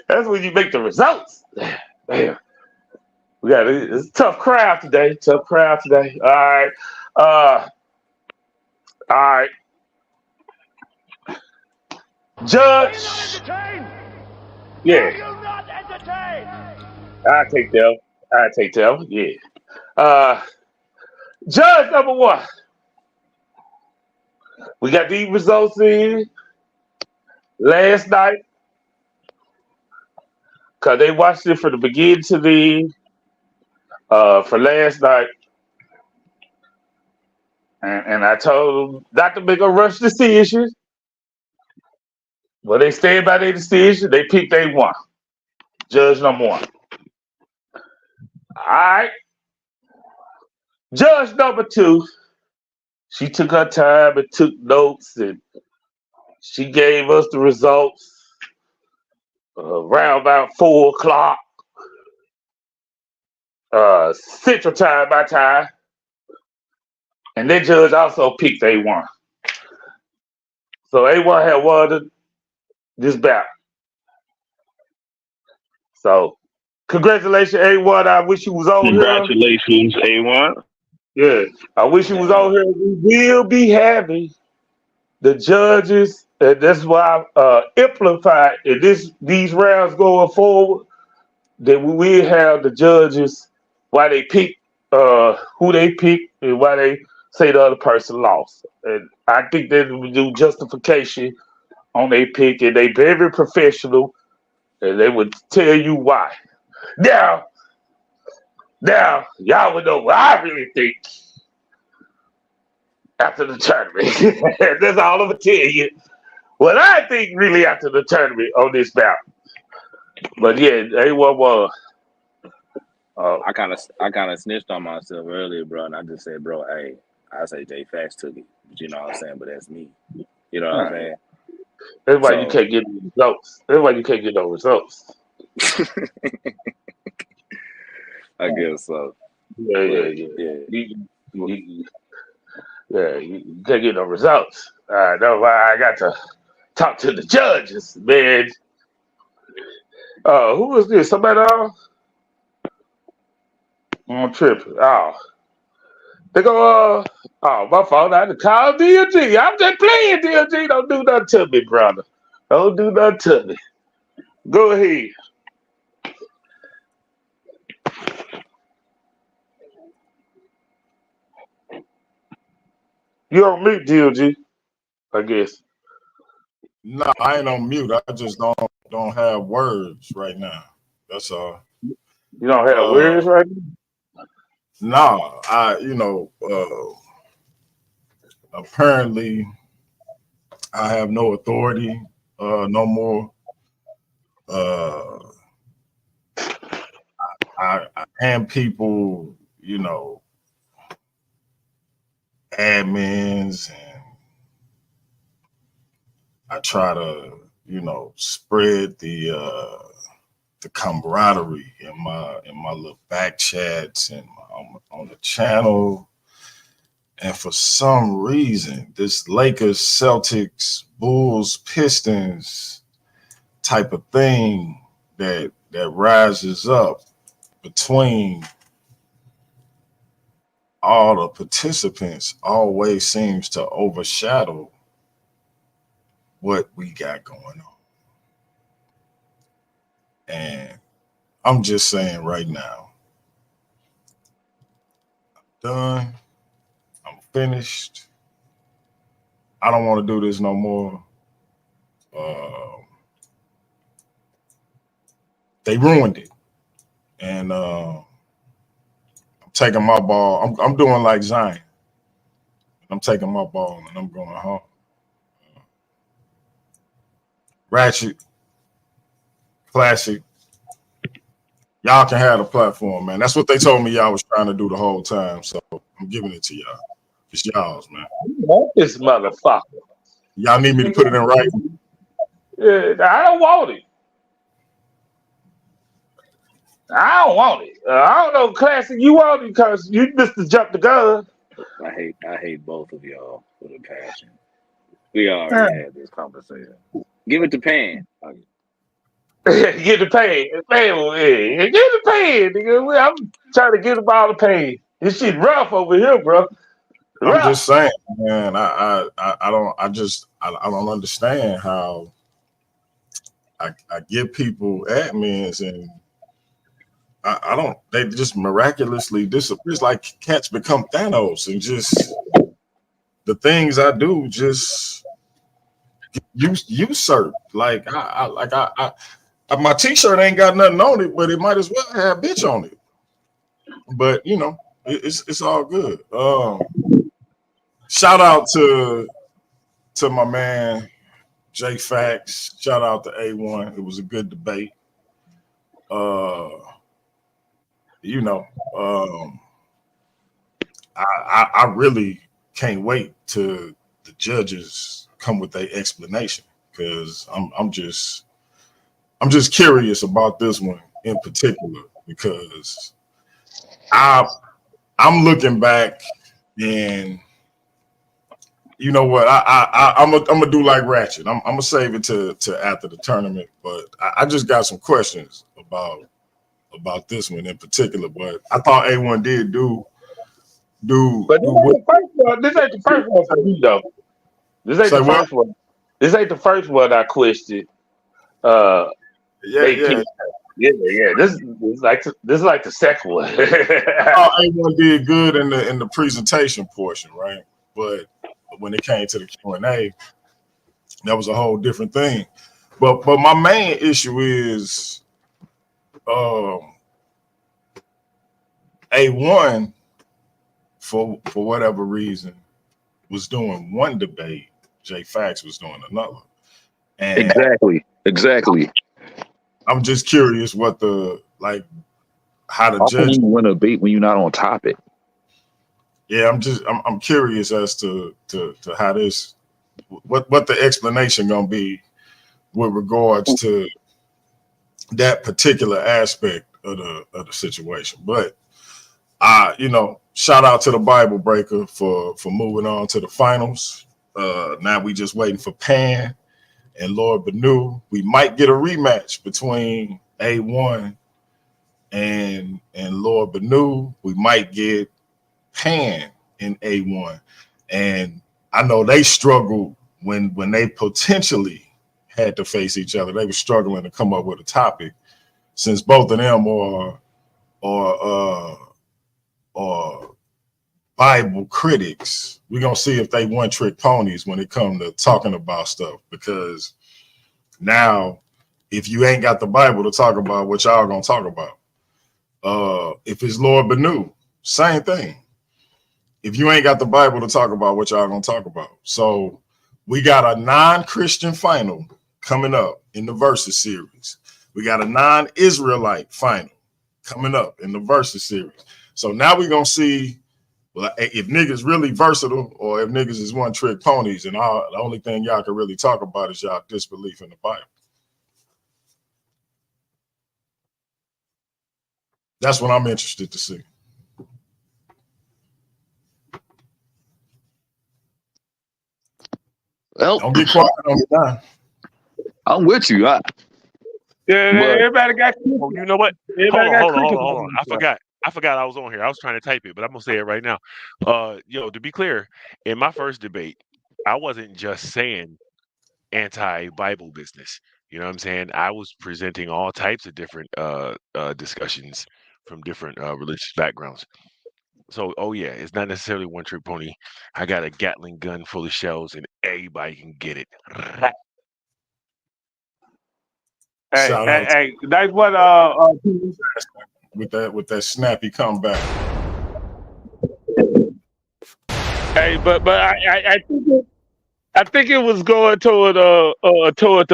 That's when you make the results. Damn. It's a tough crowd today. Tough crowd today. All right. Uh all right. Judge. Yeah, I take them. I take them. Yeah. Uh Judge number one. We got these results in last night. Cause they watched it from the beginning to the for last night. And I told them not to make a rush decision. But they stand by their decision. They picked they one. Judge number one. All right. Judge number two. She took her time and took notes, and she gave us the results around about 4 o'clock Central Time, my time. And that judge also picked A1. So A1 had won this bout. So congratulations, A1. I wish you was on here. Congratulations, A1. Yeah, I wish you was yeah. on here. We will be having the judges, and that's why I amplified in these rounds going forward. That we will have the judges why they pick who they pick and why they say the other person lost. And I think they would do justification on their pick, and they very professional, and they would tell you why. Now, y'all would know what I really think after the tournament. That's all I'm gonna tell you. What I think really after the tournament on this bout. But yeah, A1 was. I kind of snitched on myself earlier, bro, and I just said, bro, hey, I say J.Faqz took it, but you know what I'm saying. But that's me. You know what I'm saying. That's why you So can't get results. That's why you can't get no results. I guess so. Yeah. But You, yeah, you can't get no results. That's why I got to talk to the judges, man. Who was this? Somebody on trip. Oh, they go. Oh, my fault. I had to call DLG. I'm just playing DLG. Don't do nothing to me, brother. Don't do nothing to me. Go ahead. You on mute, DLG? I guess. No, I ain't on mute. I just don't have words right now. That's all. You don't have words Uh, right now? no, apparently I have no authority no more. Uh, I hand people, admins, and I try to, spread the camaraderie in my little back chats and on the channel. And for some reason, this Lakers, Celtics, Bulls, Pistons type of thing that rises up between all the participants always seems to overshadow what we got going on. And I'm just saying right now, done. I'm finished. I don't want to do this no more. They ruined it, and I'm taking my ball. I'm doing like Zion. I'm taking my ball and I'm going home. Ratchet, classic. Y'all can have the platform, man. That's what they told me y'all was trying to do the whole time. So I'm giving it to y'all. It's y'all's, man. You want this motherfucker. Y'all need me to put it in writing? Yeah, I don't want it. I don't want it. I don't know, classic. You want it because you missed the jump the gun. I hate both of y'all with a passion. We already had this conversation. Give it to Pan. Get the pain. Get the pain, nigga. I'm trying to get the ball of pain. This shit rough over here, bro. I'm Rough. just saying, man. I don't understand how I give people admins and I don't. They just miraculously disappear. It's like cats become Thanos and just the things I do just usurp. Like my T-shirt ain't got nothing on it, but it might as well have bitch on it. But you know, it's all good. Shout out to my man J.Faqz. Shout out to AamOne. It was a good debate. You know, I really can't wait till the judges come with their explanation because I'm just curious about this one in particular because I'm looking back and you know what I'm gonna do like Ratchet. I'm gonna save it to after the tournament, but I just got some questions about this one in particular. But I thought AamOne did do. But this ain't the first one. This ain't the first one for me though. This ain't the first one. This ain't the first one I questioned. Yeah. This is like the second one. AamOne did good in the presentation portion, right? But when it came to the Q&A, that was a whole different thing. But my main issue is AamOne for whatever reason was doing one debate, J.Faqz was doing another. And Exactly. I'm just curious what how the judge win a debate when you're not on topic. Yeah, I'm curious as to how this what the explanation gonna be with regards to that particular aspect of the situation. But you know, shout out to the Bible Breaker for moving on to the finals. Now we just waiting for Pan and Lord Banu. We might get a rematch between AamOne and Lord Banu. We might get Pan and AamOne. And I know they struggled when they potentially had to face each other. They were struggling to come up with a topic since both of them are Bible critics. We're gonna see if they one-trick ponies when it comes to talking about stuff, because now if you ain't got the Bible to talk about, what y'all gonna talk about? If it's Lord Banu, same thing. If you ain't got the Bible to talk about, what y'all gonna talk about? So we got a non-Christian final coming up in the Versus series. We got a non-Israelite final coming up in the Versus series. So now we're gonna see if niggas really versatile or if niggas is one-trick ponies, and the only thing y'all can really talk about is y'all disbelief in the Bible. That's what I'm interested to see. Well, don't get quiet on me now. I'm with you. Everybody got. Oh, you know what? Hold on. I forgot I was on here. I was trying to type it, but I'm gonna say it right now. To be clear, in my first debate, I wasn't just saying anti-Bible business. You know what I'm saying? I was presenting all types of different discussions from different religious backgrounds. So, it's not necessarily one trick pony. I got a Gatling gun full of shells, and everybody can get it. Hey, that's what with that snappy comeback. Hey, but I think it was going toward the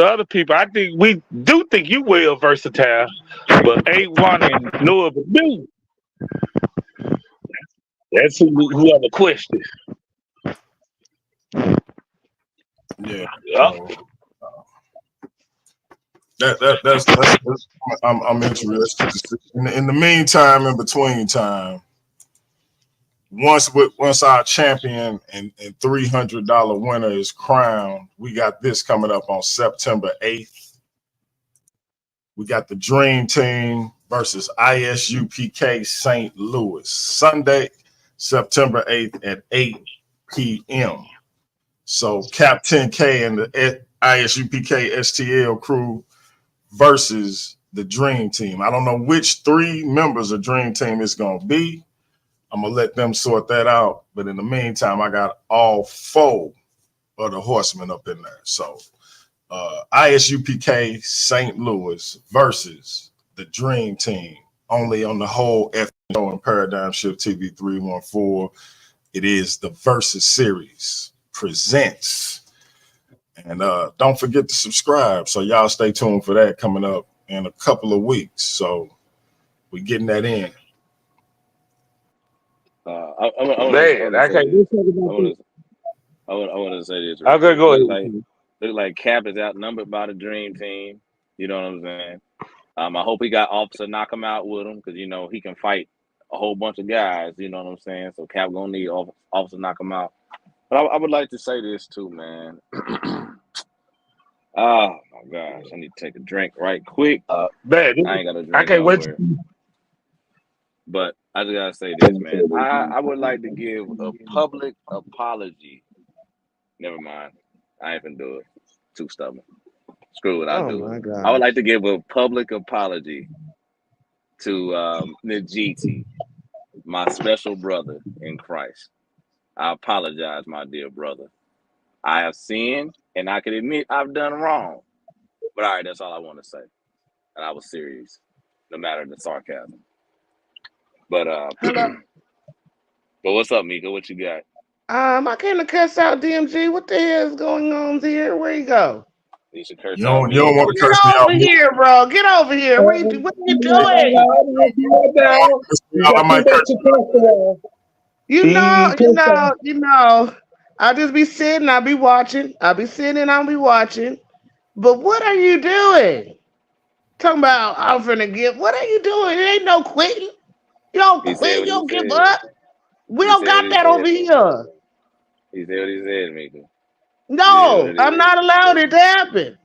other people. We do think you well versatile, but AamOne and Noah Banu. That's who have a question. Yeah. That's I'm interested to see. In the meantime, in between time, once our champion and $300 winner is crowned, we got this coming up on September 8th. We got the Dream Team versus ISUPK St. Louis, Sunday, September 8th at 8 p.m. So Cap 10K and the ISUPK STL crew versus the Dream Team. I don't know which 3 members of Dream Team it's going to be. I'm going to let them sort that out. But in the meantime, I got all 4 of the horsemen up in there. So ISUPK St. Louis versus the Dream Team, only on the whole F show and Paradigm Shift TV 314. It is the Versus Series presents. And don't forget to subscribe. So y'all stay tuned for that coming up in a couple of weeks. So we're getting that in. I want to say this. I'm gonna go Look ahead. like Cap is outnumbered by the Dream Team. You know what I'm saying? I hope he got Officer knock him out with him because he can fight a whole bunch of guys. You know what I'm saying? So Cap gonna need Officer knock him out. But I would like to say this too, man. Oh my gosh, I need to take a drink right quick. Man, I ain't got a drink. I can't wait. But I just gotta say this, man. I would like to give a public apology. Never mind. I ain't gonna do it. Too stubborn. Screw it. I'll do it. God. I would like to give a public apology to Najiti, my special brother in Christ. I apologize, my dear brother. I have sinned, and I can admit I've done wrong. But all right, that's all I want to say. And I was serious, no matter the sarcasm. But but what's up, Mika? What you got? I came to cuss out DMG. What the hell is going on here? Where you go? You should curse You out don't me. want to Get curse me out. over here, bro. Get over here. What are you doing? I might curse You know. I'll just be sitting. I'll be watching. I'll be sitting. I'll be watching. But what are you doing? Talking about I'm finna give. What are you doing? It ain't no quitting. You don't He said quit. what You he don't give said. up. We He don't said what got he that said, over Mika. here. He said what he said, Mika. No, what it I'm is. not allowed it to happen.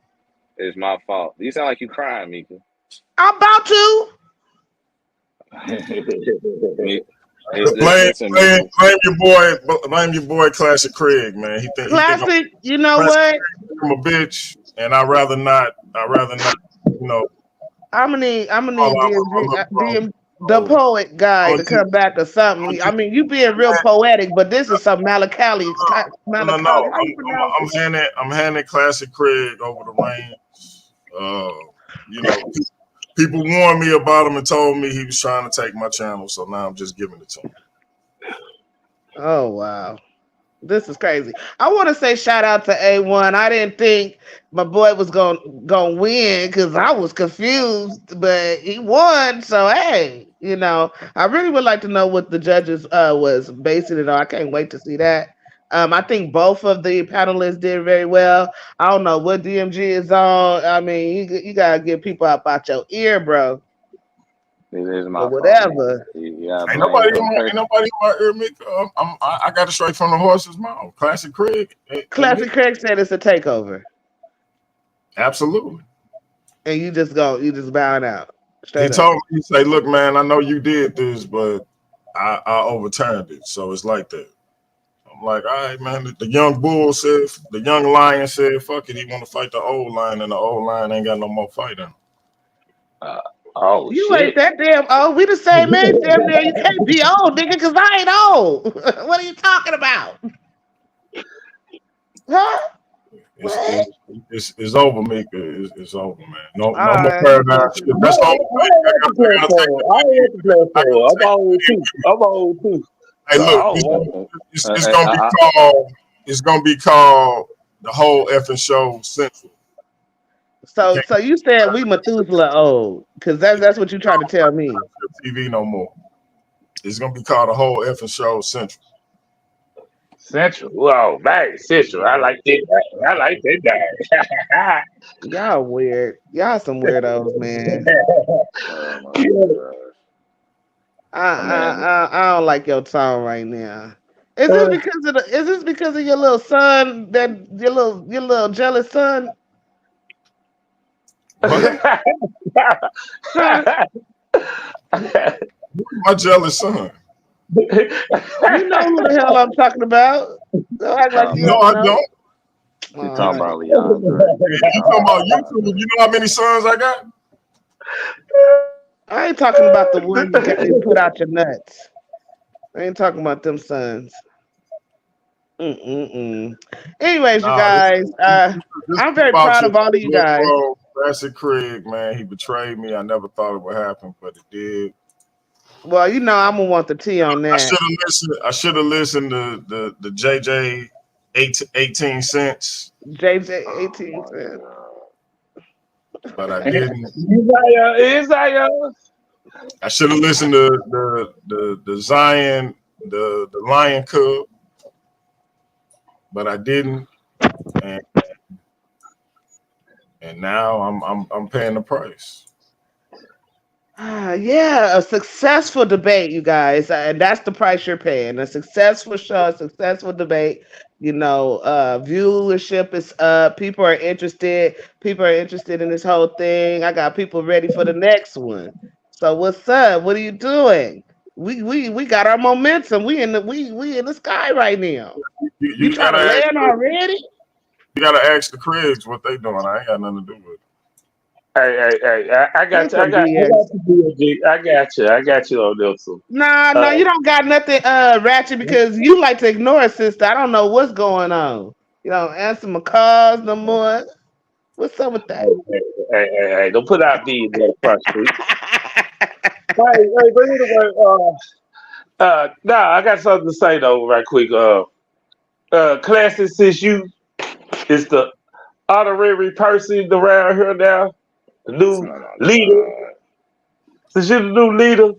It's my fault. You sound like you crying, Mika. I'm about to. blame your boy Classic Craig, man. He think Classic, you know what? I'm a bitch, and I'd rather not, I'm gonna need all our DM the poet guy to come back or something. I mean, you being real poetic, but this is some Malakali. No. How you pronounce it? I'm handing Classic Craig over the reins. People warned me about him and told me he was trying to take my channel, so now I'm just giving it to him. Oh wow. This is crazy. I want to say shout out to AamOne. I didn't think my boy was gonna win because I was confused, but he won. So hey, I really would like to know what the judges was basing it on. I can't wait to see that. I think both of the panelists did very well. I don't know what DMG is on. I mean, you gotta get people up out your ear, bro. It is my Or whatever. Yeah, ain't nobody in my ear, Mika. I got it straight from the horse's mouth. Classic Craig. Classic Craig said it's a takeover. Absolutely. And you just bowing out. He told me, he say, look, man, I know you did this, but I overturned it. So it's like that. I'm like, all right, man. The young bull said, the young lion said, fuck it. He want to fight the old lion, and the old lion ain't got no more fighting. You ain't that damn old. We the same age, damn near. You can't be old, nigga, because I ain't old. What are you talking about? Huh? It's over, Mika. It's over, man. No more paradigm shit. That's all. I'm old too. Hey, look, it's gonna be called the whole effing show Central. So you said we Methuselah old, because that's what you trying to tell me. TV no more. It's gonna be called the whole effing show Central. Central. Oh man, Central. I like that. Y'all weird. Y'all some weirdos, man. My man, I don't like your tone right now. Is this Uh, because of is this because of your little son, that your little jealous son? What? Huh? My jealous son. You know who the hell I'm talking about. Don't act like you talking No, don't I know. don't. he All talking right. about Leandre. You talking about YouTube? You know how many sons I got? I ain't talking about the one you put out your nuts. I ain't talking about them sons. Mm-mm-mm. Anyways, you Nah, this guys, this I'm is very about proud your of all of you little guys. bro, Classic Craig, man. He betrayed me. I never thought it would happen, but it did. Well, you know I'm gonna want the tea on I should that. have listened. I should have listened to the JJ 18 cents, JJ Oh 18 my cents. god. but I didn't. Isaiah. I should have listened to the Zion, the Lion Cub, but I didn't. And and now I'm paying the price. Yeah, a successful debate, you guys, and that's the price you're paying. A successful show, a successful debate. Viewership is up. People are interested. People are interested in this whole thing. I got people ready for the next one. So what's up? What are you doing? We got our momentum. We in the sky right now. You You trying gotta to ask land already? you gotta ask the Craigs what they doing. I ain't got nothing to do with it. Hey, I got That's you. I some got BS. you, DOG. I got you on this one. Nah, Uh, no, you don't got nothing ratchet because you like to ignore it, sister. I don't know what's going on. You don't answer my calls no more. What's up with that? hey, don't put out the front street. But anyway, nah, I got something to say though, right quick. Classic, since you is the honorary person around here now, the new Oh my leader. god. Since you're the new leader,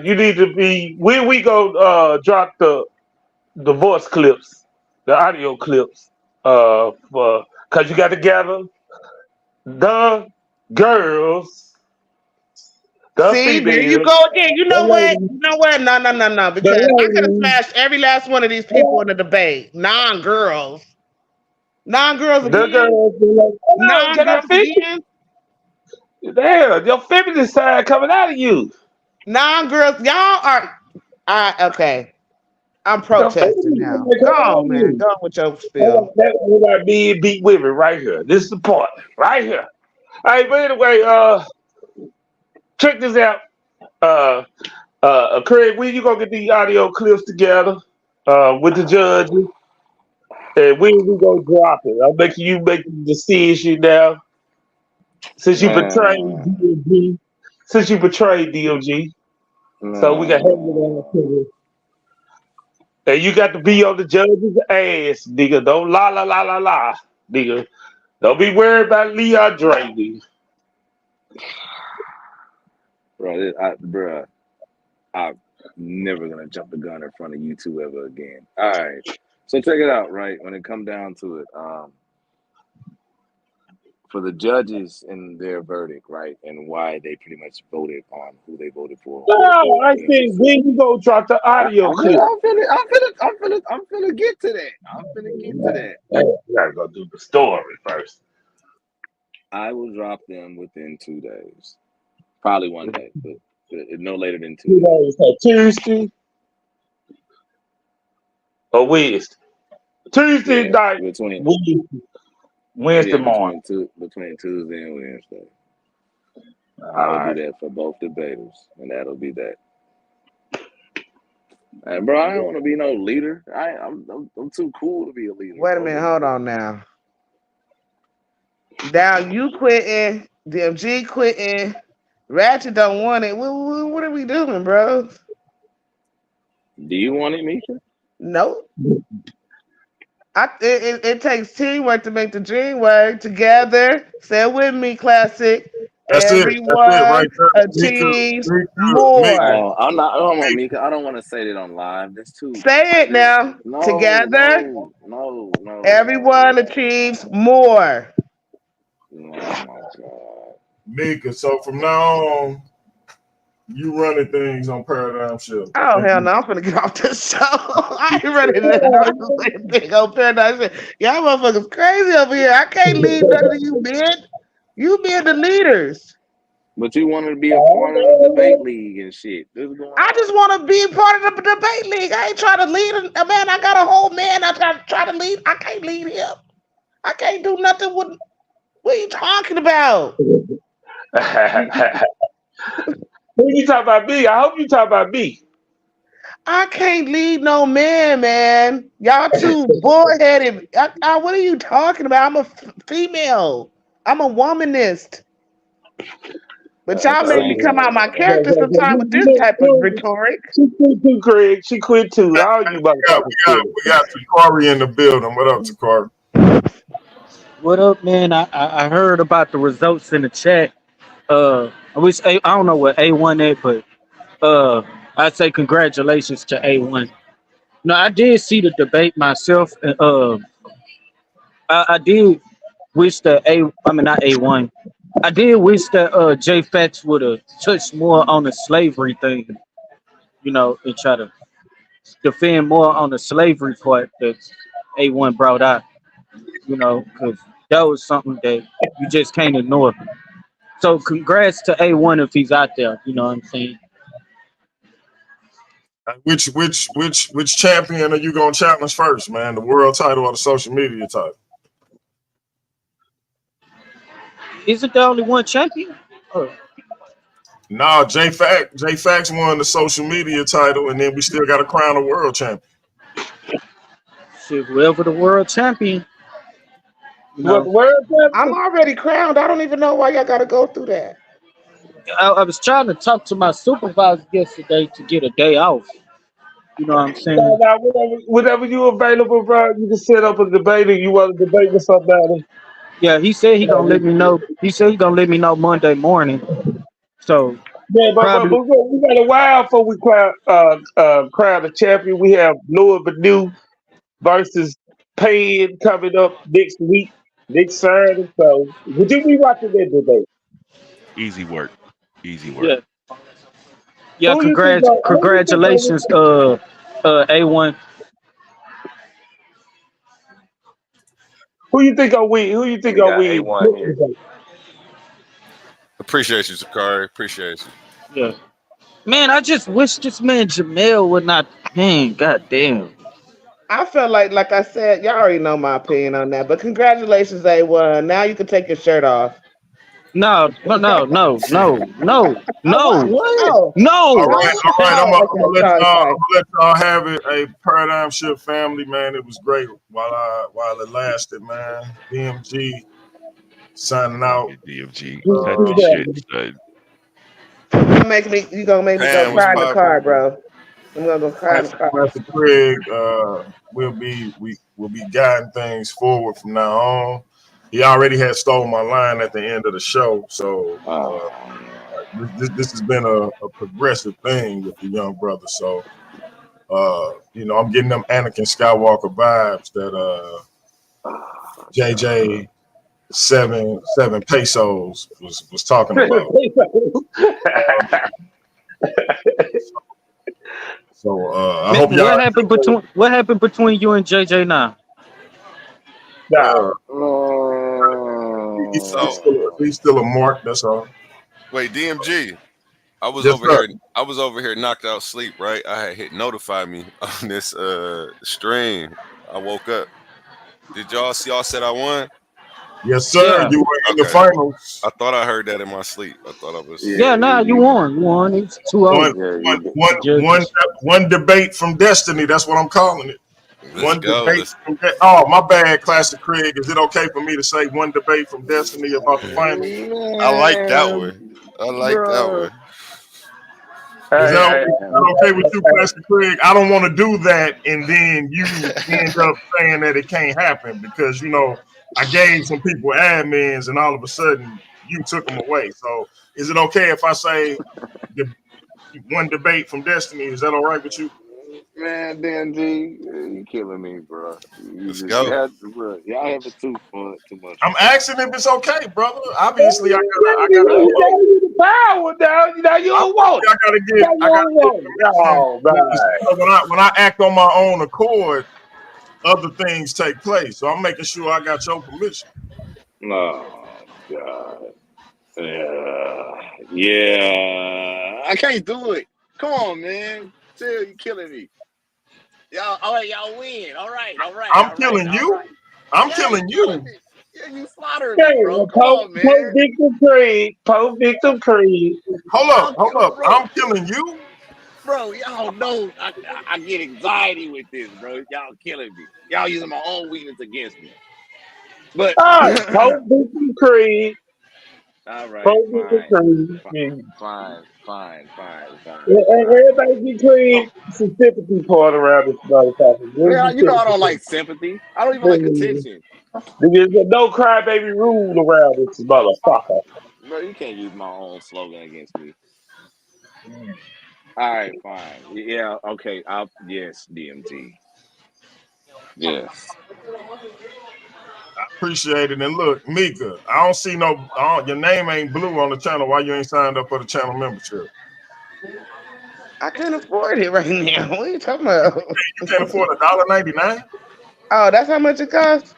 you need to be. When we go drop the voice clips, the audio clips, for because you got to gather the girls, the See, there you females, go again. You the know what? ladies, You know what? No, no, no, no. the Because I could have ladies, smashed every last one of these people in the debate. Non-girls. Non-girls the again. girls. The ladies. Hold on, can I Non-girls finish? again. Damn, your feminine side coming out of you. Non-girls. Y'all are. Okay. I'm Your protesting feminine now. side Go coming out on, of man. you. Go on with your Hold spill. on, that's what me beat women right here. This is the part right here. Hey, but anyway, check this out. Uh, Craig, when you gonna get these audio clips together with the judges, and when we gonna drop it? I'm making you make the decision now. Since you betrayed Man. DOG, since you betrayed DOG, so we can have it on Man. to and you got to be on the judge's ass, nigga. Don't la, nigga. Don't be worried about Leon Dre, nigga. Bro, I'm never gonna jump the gun in front of you two ever again. All right. So check it out, right? When it come down to it, for the judges and their verdict, right, and why they pretty much voted on who they voted for, who was No, more I think interested. when you gonna drop the audio clip. I'm finna get to that. I'm finna get to that. You gotta go do the story first. I will drop them within 2 days, probably one day, but no later than 2 days. So Tuesday or Wednesday. Tuesday Yeah, night, between Wednesday morning. between Tuesday and Wednesday. All I will do right. that for both debaters, and that'll be that. And bro, I don't want to be no leader. I'm too cool to be a leader, Wait a minute. bro. Hold on now. Now you quitting. DMG quitting. Ratchet don't want it. What are we doing, bro? Do you want it, Misha? Nope. It takes teamwork to make the dream work. Together, say it with me, classic. That's it. That's it Everyone right there. achieves Mika. more. Oh, I'm not. Hold on, Mika. I don't want to say that on live. That's too. Say it now. No, Together, no, no, no, no, everyone achieves more. no. Oh my god. Mika. So from now on, You running things on Paradigm Shift. Oh hell no! I'm finna get off this show. I ain't ready to do anything on Paradise Shift. Y'all motherfuckers crazy over here. I can't lead none of you men. You men the leaders. But you wanted to be a part of the debate league and shit. This is going I on. just want to be part of the debate league. I ain't trying to lead a man. I got a whole man. I try to lead. I can't lead him. I can't do nothing with. What are you talking about? When you talk about me, I hope you talk about me. I can't lead no man. Y'all too bullheaded. What are you talking about? I'm a female. I'm a womanist. But y'all make me come out my character sometime with this type of rhetoric. She quit too, Craig. She quit too. All you motherfuckers quit. We got Takari in the building. What up, Takari? What up, man? I heard about the results in the chat. I don't know what A1 is, but I'd say congratulations to A1. No, I did see the debate myself, and I did wish that not A1. I did wish that J.Faqz would have touched more on the slavery thing, and try to defend more on the slavery part that A1 brought out, because that was something that you just can't ignore. So congrats to A1 if he's out there, you know what I'm saying? Which champion are you gonna challenge first, man? The world title or the social media title? Isn't there only one champion? No, J.Faqz won the social media title, and then we still got to crown a world champion. Shit, whoever the world champion. What world champion? I'm already crowned. I don't even know why y'all gotta go through that. I was trying to talk to my supervisor yesterday to get a day off. You know what I'm saying? Now, whenever you available, bro, you can set up a debate and you want to debate with somebody. Yeah, he said he gonna let me know. He said he gonna let me know Monday morning. So yeah, but we got a while before we crown the champion. We have Noah Badu versus Payne coming up next week, next Saturday. So would you be watching that debate? Easy work. Yeah. Yeah, congratulations, A1. Who you think gonna win? Who you think gonna win? A1 here. Appreciate you, Sakari. Appreciate you. Yeah. Man, I just wish this man Jamel would not. Man, goddamn. I felt like I said, y'all already know my opinion on that. But congratulations, A1. Now you can take your shirt off. No. What? Oh, what? No. All right. I'm gonna let sorry. y'all have it. A Paradigm Shift family, man. It was great while it lasted, man. DMG signing out. DMG, cut the shit, son. You gonna make me go cry in the car, bro. I'm gonna go cry in the car. Master Craig will be guiding things forward from now on. He already had stole my line at the end of the show, so this has been a progressive thing with the young brother. So I'm getting them Anakin Skywalker vibes that JJ 7 pesos was talking about. So I hope y'all. What happened between you and JJ now? He's still a mark. That's all. Wait, DMG. I was over here knocked out sleep, right? I had hit notify me on this stream. I woke up. Did y'all see? Y'all said I won? Yes, sir. Yeah. You were in the finals. I thought I heard that in my sleep. I thought I was. You won. You won. It's 2-0. One debate from destiny. That's what I'm calling it. Let's go. Oh, my bad, Classic Craig. Is it okay for me to say one debate from destiny about the finals? I like that one. That one. Is that okay with you, Classic Craig? I don't want to do that, and then you end up saying that it can't happen because I gave some people admins, and all of a sudden you took them away. So, is it okay if I say one debate from destiny? Is that all right with you? Man, DMG, you killing me, bro. Let's go. Y'all have it too much. I'm asking if it's okay, brother. Obviously, I gotta. power now. Now you don't want it. I gotta Now get you don't want it. permission. Oh man. When I act on my own accord, other things take place. So I'm making sure I got your permission. Oh God. Yeah. I can't do it. Come on, man. Chill, you killing me. Y'all, all right, y'all win. All right. I'm killing you. I'm Yeah, you killing killing you. me. Yeah, you slaughtering me, Okay, bro. well, Come on, Pope man. Victor Creed. Pope Victor Creed. Y'all Hold kill, up. bro. I'm killing you. Bro, y'all know I get anxiety with this, bro. Y'all killing me. Y'all using my own weakness against me. But All right, Pope Victor Creed. all right, Pope Victor Creed. Yeah. fine. Everybody be clean. Some sympathy poured around this motherfucker. There's some Man, you know I don't sympathy. like sympathy. I don't even like attention. There's a no crybaby rule around this motherfucker. Bro, you can't use my own slogan against me. All right, fine. Yeah, okay. Yes, DMG. Yes. Appreciate it. And look, Mika, I don't see your name ain't blue on the channel. Why you ain't signed up for the channel membership? I can't afford it right now. What are you talking about? You can't afford $1.99? Oh, that's how much it costs?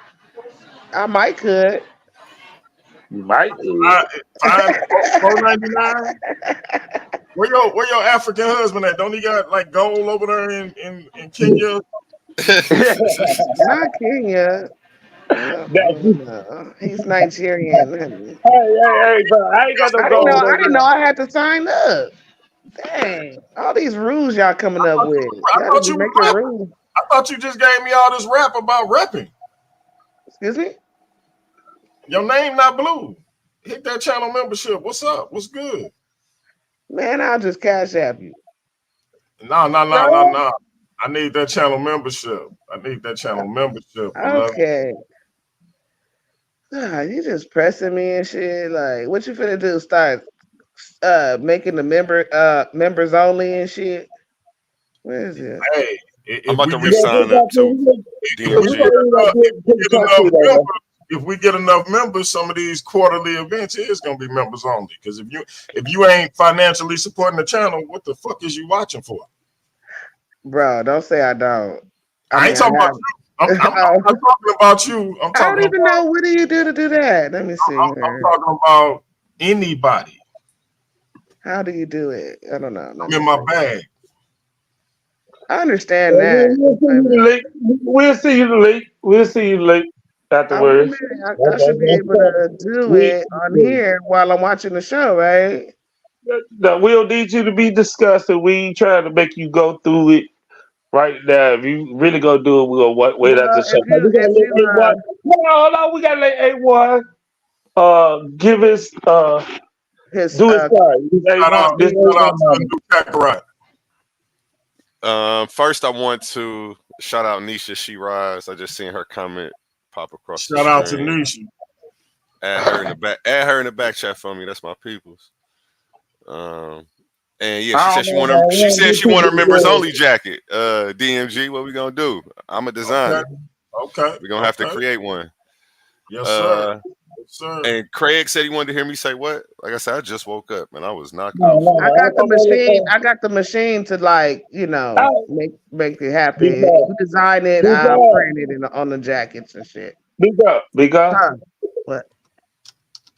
I might could. You might. Five $4.99. Where your African husband at? Don't he got like gold over there in Kenya? Not Kenya. No. He's Nigerian. Hey, bro, I ain't got no I didn't know. gold I over didn't know I had to sign up. Dang! All these rules y'all coming up with. I Y'all thought be you was making rapping. rules. I thought you just gave me all this rap about rapping. Excuse me. Your name not blue. Hit that channel membership. What's up? What's good? Man, I'll just cash app you. No. I need that channel membership. Beloved. Okay. You just pressing me and shit. Like, what you finna do? Start making the members only and shit. Where is it? Hey, I'm if about we to get re-sign up too. DMG. if we get enough members, some of these quarterly events is gonna be members only. Because if you ain't financially supporting the channel, what the fuck is you watching for? Bro, don't say I don't. I ain't I talking about have. you. I'm not talking about you. I don't even know. What do you do to do that? Let me see. I'm talking about anybody. How do you do it? I don't know. I'm in my bag. I understand that. We'll see you late. We'll see you late afterwards. I should be able to do it on here while I'm watching the show, right? No, we'll need you to be discussing. We ain't trying to make you go through it right now. If you really gonna do it, we're gonna wait out the show. We gotta let A1. No, hold on. We gotta let A1 give his his do his part. Shout out to the new Kakarot. First, I want to shout out Nisha She Rise. I just seen her comment pop across the Shout out to screen. Nisha. Add her in the back. Add her in the back chat for me. That's my peoples. And yeah, she said she want her. She said she want her members only jacket. DMG, what we gonna do? I'm a designer. Okay. We're gonna have to create one. Yes, sir. Yes, sir. And Craig said he wanted to hear me say what? Like I said, I just woke up and I was knocked out. I got the machine. I got the machine to make it happen. You design it, I'll print it on the jackets and shit. Because what?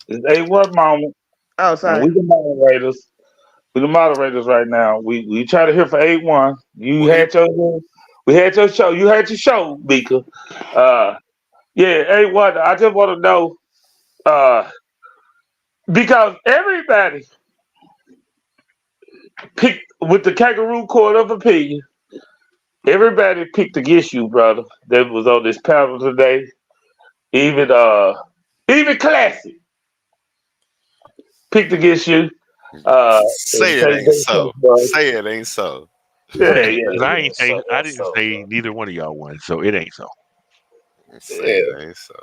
It's A1 moment. Oh, sorry. And we the moderators. We the moderators right now. We try to hear for A1. We had your show. You had your show, Mika. Yeah, A1. I just want to know because everybody picked with the Kangaroo Court of Opinion. Everybody picked against you, brother. That was on this panel today. Even Classic picked against you. Say it ain't so. Say it ain't so. Yeah. I didn't say neither one of y'all won, so it ain't so. Say it ain't so.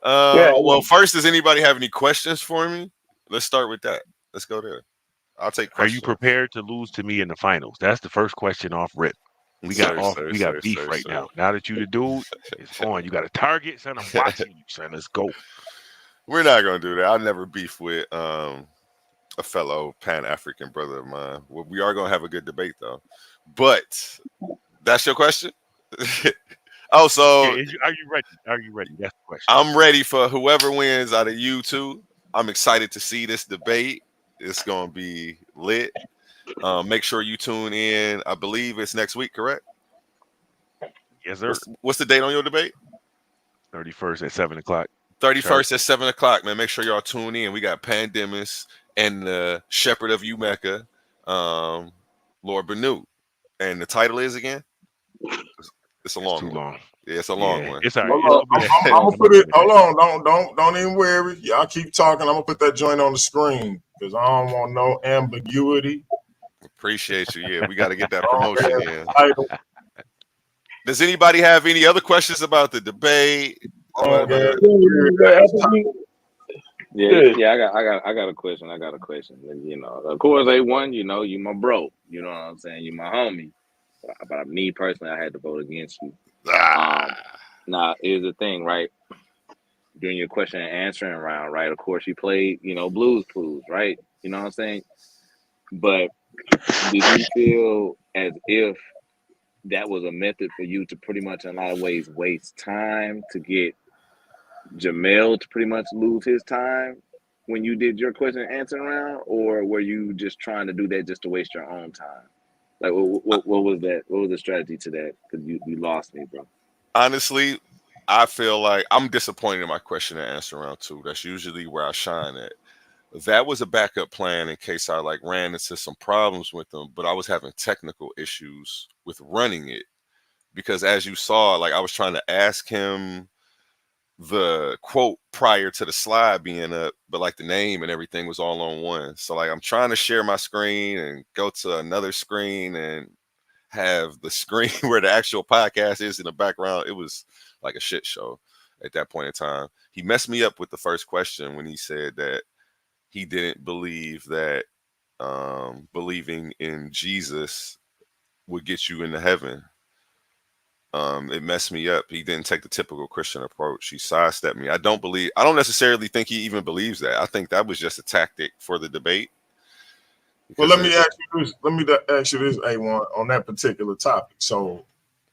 Well, first, does anybody have any questions for me? Let's start with that. Let's go there. I'll take questions. Are you prepared to lose to me in the finals? That's the first question off rip. We got beef right now. Now that you the dude, it's on. You got a target, son. I'm watching you, son. Let's go. We're not gonna do that. I'll never beef with a fellow Pan African brother of mine. Well, we are gonna have a good debate though. But that's your question. Oh, Yeah, so are you ready? Are you ready? That's the question. I'm ready for whoever wins out of you two. I'm excited to see this debate. It's gonna be lit. Make sure you tune in. I believe it's next week, correct? Yes, sir. What's the date on your debate? 31st at 7 o'clock. 31st at 7 o'clock, man. Make sure y'all tune in. We got Pandemis and the Shepherd of Umecca, Lord Benu. And the title is again? It's a long Too one. long. Yeah, it's a long Yeah, one. it's all right. Hold It's on. gonna be I'm gonna put it. Hold on. Don't even worry. Y'all keep talking. I'm gonna put that joint on the screen because I don't want no ambiguity. Appreciate you. Yeah, we got to get that promotion in. Title. Does anybody have any other questions about the debate? Yeah, I got a question. I got a question. And, of course, A1, you my bro. You know what I'm saying? You my homie. But me personally, I had to vote against you. Now, here's the thing, right? During your question and answering round, right? Of course, you played, Blues Clues, right? You know what I'm saying? But did you feel as if that was a method for you to pretty much, in a lot of ways, waste time to get Jamel to pretty much lose his time when you did your question and answer round, or were you just trying to do that just to waste your own time? Like, what was that? What was the strategy to that? Because you lost me, bro. Honestly, I feel like I'm disappointed in my question and answer round too. That's usually where I shine at. That was a backup plan in case I ran into some problems with them, but I was having technical issues with running it because as you saw, I was trying to ask him the quote prior to the slide being up, but the name and everything was all on one. So I'm trying to share my screen and go to another screen and have the screen where the actual podcast is in the background. It was like a shit show at that point in time. He messed me up with the first question when he said that he didn't believe that believing in Jesus would get you into heaven. It messed me up. He didn't take the typical Christian approach. He sidestepped me. I don't necessarily think he even believes that. I think that was just a tactic for the debate. Well, let me ask you this. A1, on that particular topic. So,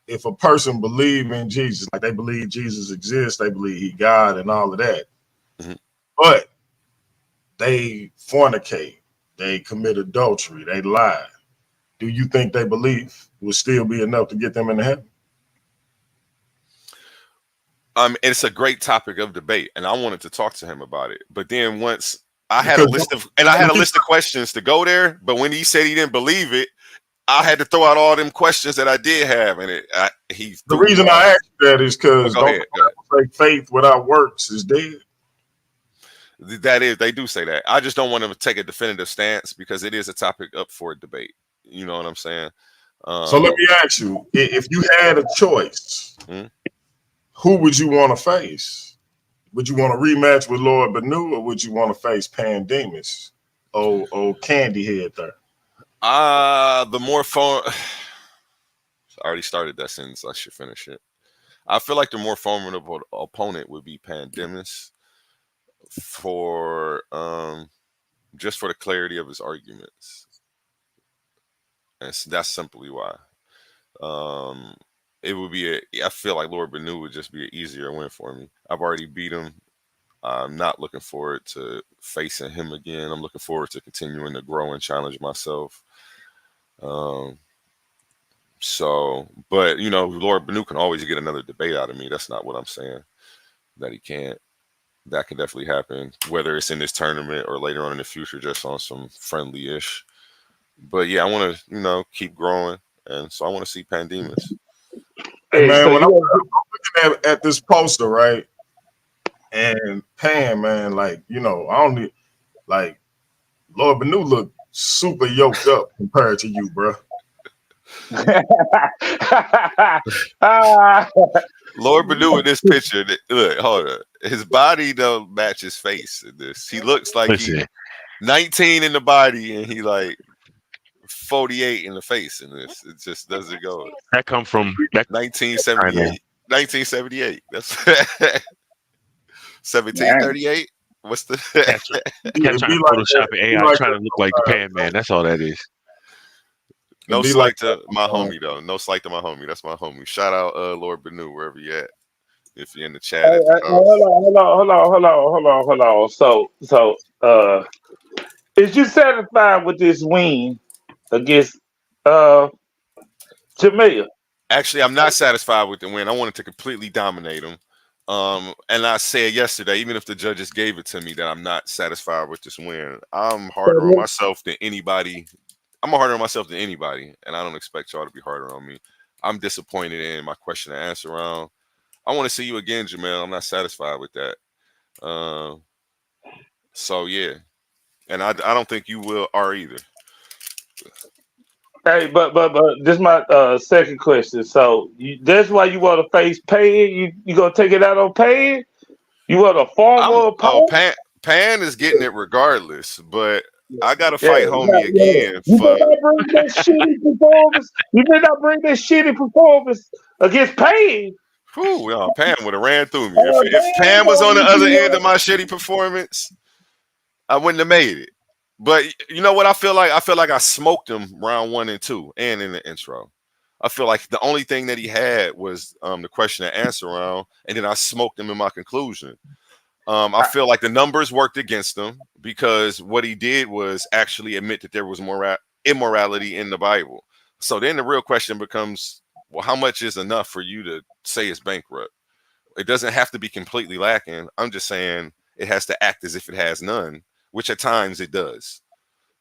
if a person believe in Jesus, they believe Jesus exists, they believe he God and all of that, but they fornicate, they commit adultery, they lie, do you think they believe would still be enough to get them into heaven? It's a great topic of debate, and I wanted to talk to him about it. But then once I had a list of questions to go there, but when he said he didn't believe it, I had to throw out all them questions that I did have, and the reason I asked that is because faith without works is dead. That is, they do say that. I just don't want them to take a definitive stance because it is a topic up for debate. You know what I'm saying? So let me ask you: if you had a choice, who would you want to face? Would you want to rematch with Lord Benu, or would you want to face Pandemis? Oh, candy head there. The more fun. I already started that sentence. I should finish it. I feel like the more formidable opponent would be Pandemis for just for the clarity of his arguments. And that's simply why. It would be I feel like Lord Benu would just be an easier win for me. I've already beat him. I'm not looking forward to facing him again. I'm looking forward to continuing to grow and challenge myself. But Lord Benu can always get another debate out of me. That's not what I'm saying that he can't. That can definitely happen, whether it's in this tournament or later on in the future, just on some friendly-ish. But yeah, I want to, keep growing, and so I want to see Pandemis. Hey man, when I'm looking at this poster, right, and Pan, man, I don't need, Lord Benu look super yoked up compared to you, bro. Lord Benu in this picture, look, hold on. His body don't match his face in this. He looks like he's 19 in the body and he 48 in the face in this. It just doesn't go. That come from 1978. 1978. That's 1738. What's the Cat, cat It'd trying be to like that. Photoshop an It'd be AI like trying that to look like the sometimes. Pan Man. That's all that is. no It'd be like slight that to my sometimes. homie though. No slight to my homie. That's my homie. Shout out Lord Benu, wherever you at. If you're in the Hey, chat at the top. hold on. So, is you satisfied with this win against uh Jamaica? Actually, I'm not satisfied with the win. I wanted to completely dominate him. And I said yesterday, even if the judges gave it to me, that I'm not satisfied with this win. I'm harder on myself than anybody. I'm harder on myself than anybody, and I don't expect y'all to be harder on me. I'm disappointed in my question and answer round. I want to see you again, Jamel. I'm not satisfied with that. So yeah, and I don't think you will are either. Hey, but this is my second question. So that's why you want to face pain? You gonna take it out on pain? You want a former opponent? Pan is getting it regardless, but I gotta Yeah, fight homie yeah. again You for. better not bring that shitty performance. You better not bring that shitty performance against pain. Whew, y'all, Pam would have ran through me. If Damn, Pam was boy, on the you other do end of that. my shitty performance, I wouldn't have made it. But you know what? I feel like I smoked him round 1 and 2 and in the intro. I feel like the only thing that he had was the question and answer round, and then I smoked him in my conclusion. I feel like the numbers worked against him because what he did was actually admit that there was more immorality in the Bible. So then the real question becomes, well, how much is enough for you to say it's bankrupt? It doesn't have to be completely lacking. I'm just saying it has to act as if it has none, which at times it does.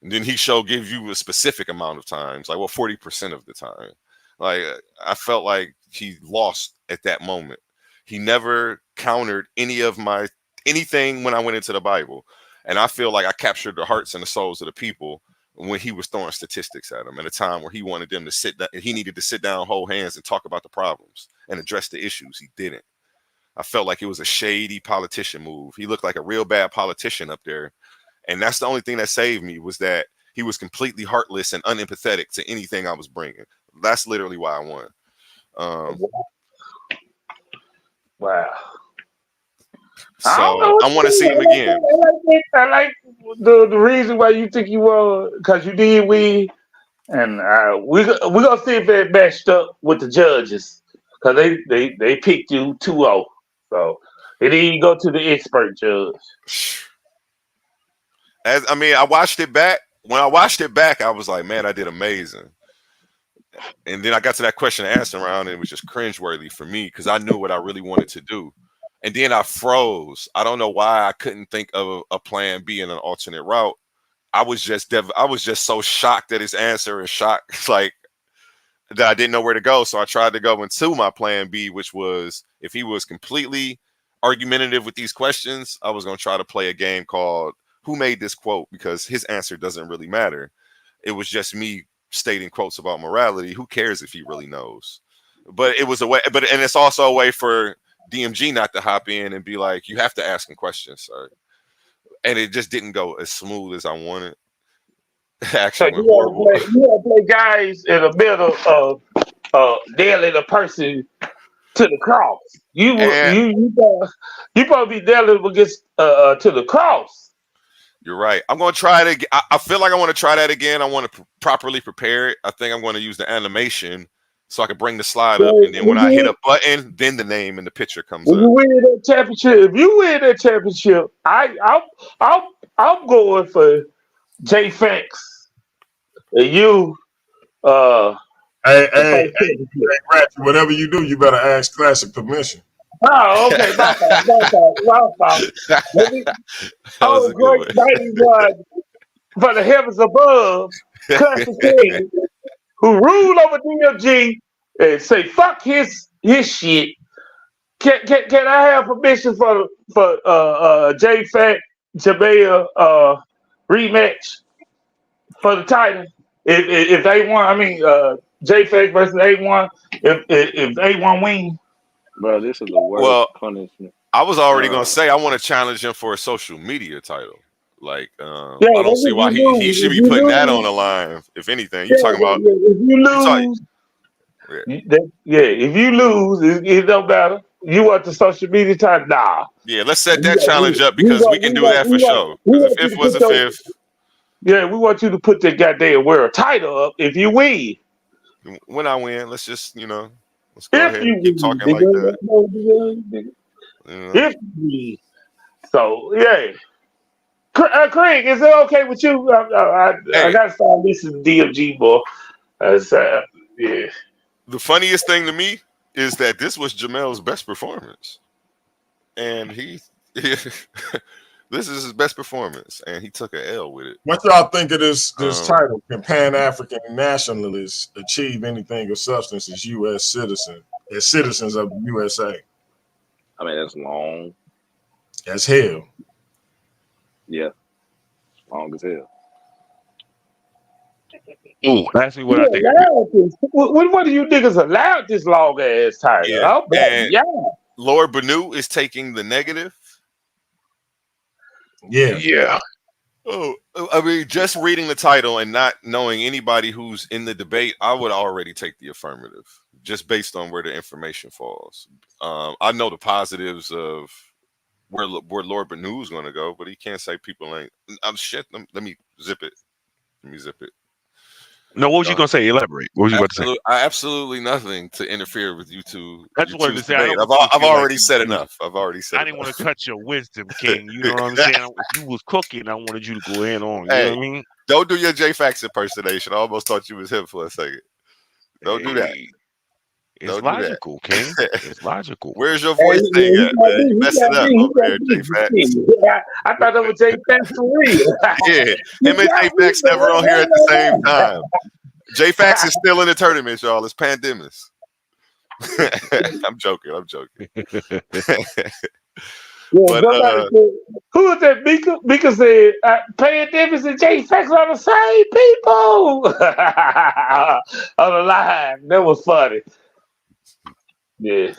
And then he gives you a specific amount of times, like 40% of the time. Like I felt like he lost at that moment. He never countered anything when I went into the Bible. And I feel like I captured the hearts and the souls of the people when he was throwing statistics at them at a time where he wanted them to sit down. He needed to sit down, hold hands, and talk about the problems and address the issues. He didn't. I felt like it was a shady politician move. He looked like a real bad politician up there. And that's the only thing that saved me was that he was completely heartless and unempathetic to anything I was bringing. That's literally why I won. Wow. I don't know So what I to want to see him again. I like the reason why you think you won because you did win, and we gonna see if it matched up with the judges because they picked you 2-0. So it didn't go to the expert judge. I watched it back. When I watched it back, I was like, man, I did amazing. And then I got to that question and answer round, and it was just cringeworthy for me because I knew what I really wanted to do. And then I froze. I don't know why I couldn't think of a plan B and an alternate route. I was just so shocked at his answer and shocked like that I didn't know where to go. So I tried to go into my plan B, which was if he was completely argumentative with these questions, I was going to try to play a game called Who Made This Quote? Because his answer doesn't really matter. It was just me stating quotes about morality. Who cares if he really knows? But it was a way, and it's also a way for DMG not to hop in and be like, you have to ask him questions, sir. And it just didn't go as smooth as I wanted. It So actually went horrible. you want to play guys in the middle of nailing a person to the cross. You And supposed to be nailing against to the cross. you're right. I'm going to try it again. I feel like I want to try that again. I want to properly prepare it. I think I'm going to use the animation so I can bring the slide up. And then when I hit a button, then the name and the picture comes When up. you win that championship, if you win that championship, I'm going for J.Faqz and you. Hey, Ratchet, whatever you do, you better ask Classic permission. Oh, okay, my fault. That was a good Great one. mighty one for the heavens above, Classic King, who ruled over DMG and say fuck his shit. Can I have permission for J.Faqz Jamaica rematch for the title? If they won, I mean J.Faqz versus A1. If A1 win, Bro, this is the worst Well, punishment. I was already going to say I want to challenge him for a social media title. Like, I yeah, don't see why he should be putting that on the line. If anything, you talking about if you lose, yeah. if you lose, it don't matter. You want the social media time? Nah. Yeah, let's set We that want, challenge up we because we want, can we do want, that we for want, sure. we Because want the you fifth to was put a your fifth. yeah. We want you to put that goddamn world title up if you win. When I win, let's just let's go If ahead you and keep win, talking like nigga. that. That's what nigga. You know, If you win. So yeah. Craig, is it okay with you? I hey, got to start listening to DMG more. Yeah. the funniest thing to me is that this was Jamel's best performance, and this is his best performance, and he took a L with it. What y'all think of this Um, title? Can Pan-African nationalists achieve anything of substance as U.S. citizens of the USA? I mean, that's long. As hell. Yeah, long as hell. Ooh, ask me what You I think. allowed this. What do you niggas allowed this long ass title? yeah, I'm back. and Yeah. Lord Banu is taking the negative. Yeah. Yeah. Oh, I mean, just reading the title and not knowing anybody who's in the debate, I would already take the affirmative just based on where the information falls. I know the positives of where Lord Banu is going to go, but he can't say people ain't. I'm shit. Let me zip it. Let me zip it. No, what was you Uh, gonna say? Elaborate. What was you about to say? absolutely nothing to interfere with I you just wanted to two's say I debate. don't want you to I've feel like already you. said enough. I've already said I didn't want to enough. cut your wisdom, King. You know what I'm saying? If you was cooking, I wanted you to go in on. You know Hey, what I mean? don't do your J.Faqz impersonation. I almost thought you was him for a second. Don't do that. Hey, it's Don't do that. logical, King. It's logical. Where's your Hey, voice thing he at, got man? me. You He messing got up me. He over got there, me. J.Faqz. I thought that was J.Faqz for real. Yeah, You him and got me, J.Faqz never on here at the same man. time. J.Faqz is still in the tournament, y'all. It's pandemis. I'm joking. I'm joking. Yeah, But somebody said, who was that? Mika said, Pandemics and J.Faqz are the same people on the line. That was funny. Yeah.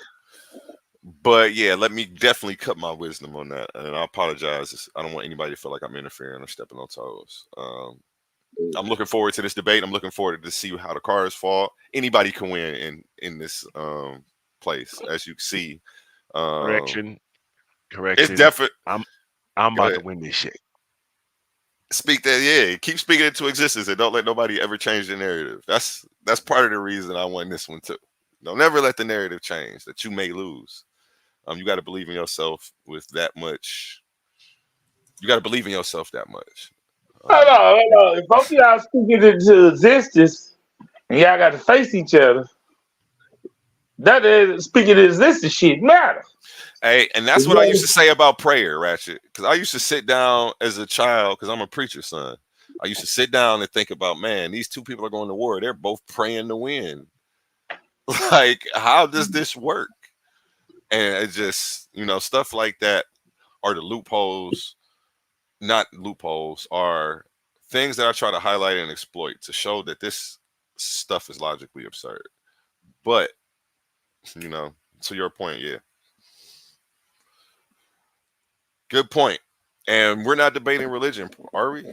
But yeah, let me definitely cut my wisdom on that, and I apologize. I don't want anybody to feel like I'm interfering or stepping on toes. I'm looking forward to this debate. I'm looking forward to see how the cards fall. Anybody can win in this place, as you can see. Um, it's Correction. definitely. I'm Go about to ahead. win this shit. Speak that, yeah. Keep speaking it into existence, and don't let nobody ever change the narrative. That's part of the reason I won this one too. Don't ever let the narrative change that you may lose. You got to believe in yourself with that much. You got to believe in yourself that much. Hold on. If both of y'all speaking into existence and y'all got to face each other, that is speaking into existence shit matter. Hey, and that's what I used to say about prayer, Ratchet. Because I used to sit down as a child, because I'm a preacher's son. I used to sit down and think about, man, these two people are going to war. They're both praying to win. Like, how does this work? And it just, stuff like that are the loopholes, not loopholes, are things that I try to highlight and exploit to show that this stuff is logically absurd. But, to your point, yeah. Good point. And we're not debating religion, are we?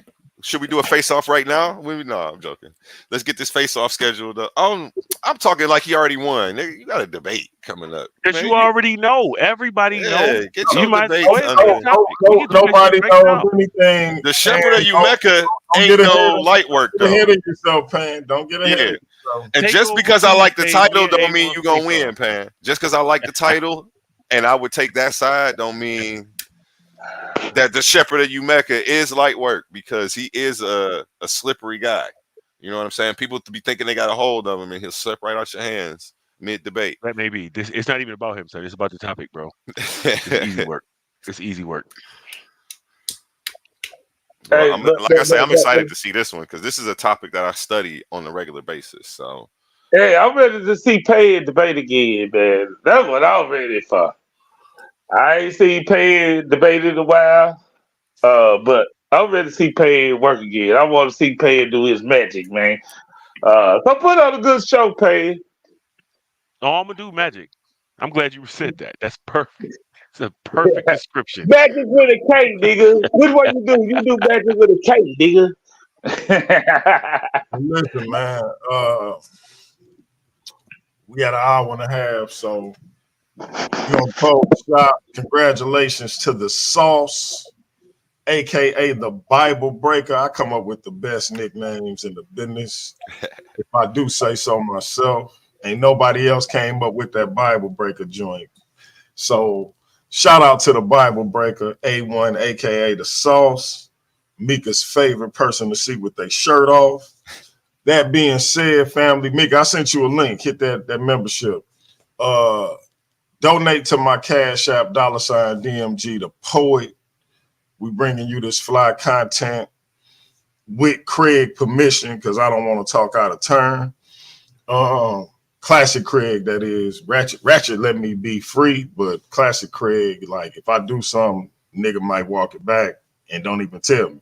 Should we do a face-off right now? No, I'm joking. Let's get this face-off scheduled. I'm talking like he already won. Nigga, you got a debate coming up. Because Man, you already know. Everybody know. yeah, get You your might debates go ahead and pick a under. topic. We can do this Nobody shit right knows now. anything. The shepherd of Pan. Umecca Don't ain't get ahead no of, light work, get ahead though. of yourself, Pan. Don't get ahead Yeah. of yourself. And Take just over because I like the Tuesday, title me and don't mean A1 you gonna face off. win, Pan. Just because I like the title and I would take that side don't mean that the shepherd of Umecca is light work, because he is a slippery guy. You know what I'm saying? People be thinking they got a hold of him and he'll slip right out your hands mid-debate. That may be. It's not even about him, son. It's about the topic, bro. It's easy work. It's easy work. Well, Hey, like I say, I'm excited to see this one because this is a topic that I study on a regular basis. So, hey, I'm ready to see Pay debate again, man. That's what I'm ready for. I ain't seen Pay debate in a while, but I'm ready to see Pay work again. I want to see Pay do his magic, man. So put on a good show, Pay. Oh, I'm gonna do magic. I'm glad you said that. That's perfect. It's a perfect description. Magic with a K, nigga. Which one you do? You do magic with a K, nigga. Listen, man. We got an hour and a half, so We're gonna close shop. Congratulations to the Sauce, aka the Bible Breaker. I come up with the best nicknames in the business. If I do say so myself, ain't nobody else came up with that Bible Breaker joint. So shout out to the Bible Breaker, AamOne, aka the Sauce, Mika's favorite person to see with their shirt off. That being said, family, Mika, I sent you a link. Hit that membership. Donate to my Cash App, $DMG the Poet. We bringing you this fly content with Craig permission, because I don't want to talk out of turn. Classic Craig, that is. Ratchet let me be free, but Classic Craig, like if I do something, nigga might walk it back and don't even tell me.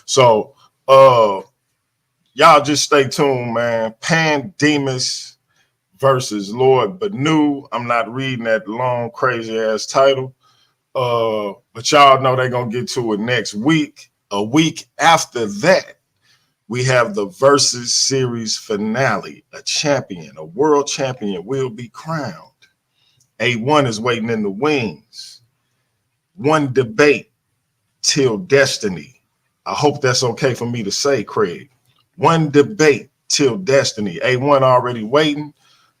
So y'all just stay tuned, man. Pandemus versus Lord Banu. I'm not reading that long, crazy ass title. But y'all know they're gonna get to it next week. A week after that, we have the Versus Series finale. A champion, a world champion will be crowned. AamOne is waiting in the wings. One debate till destiny. I hope that's okay for me to say, Craig. One debate till destiny. AamOne already waiting.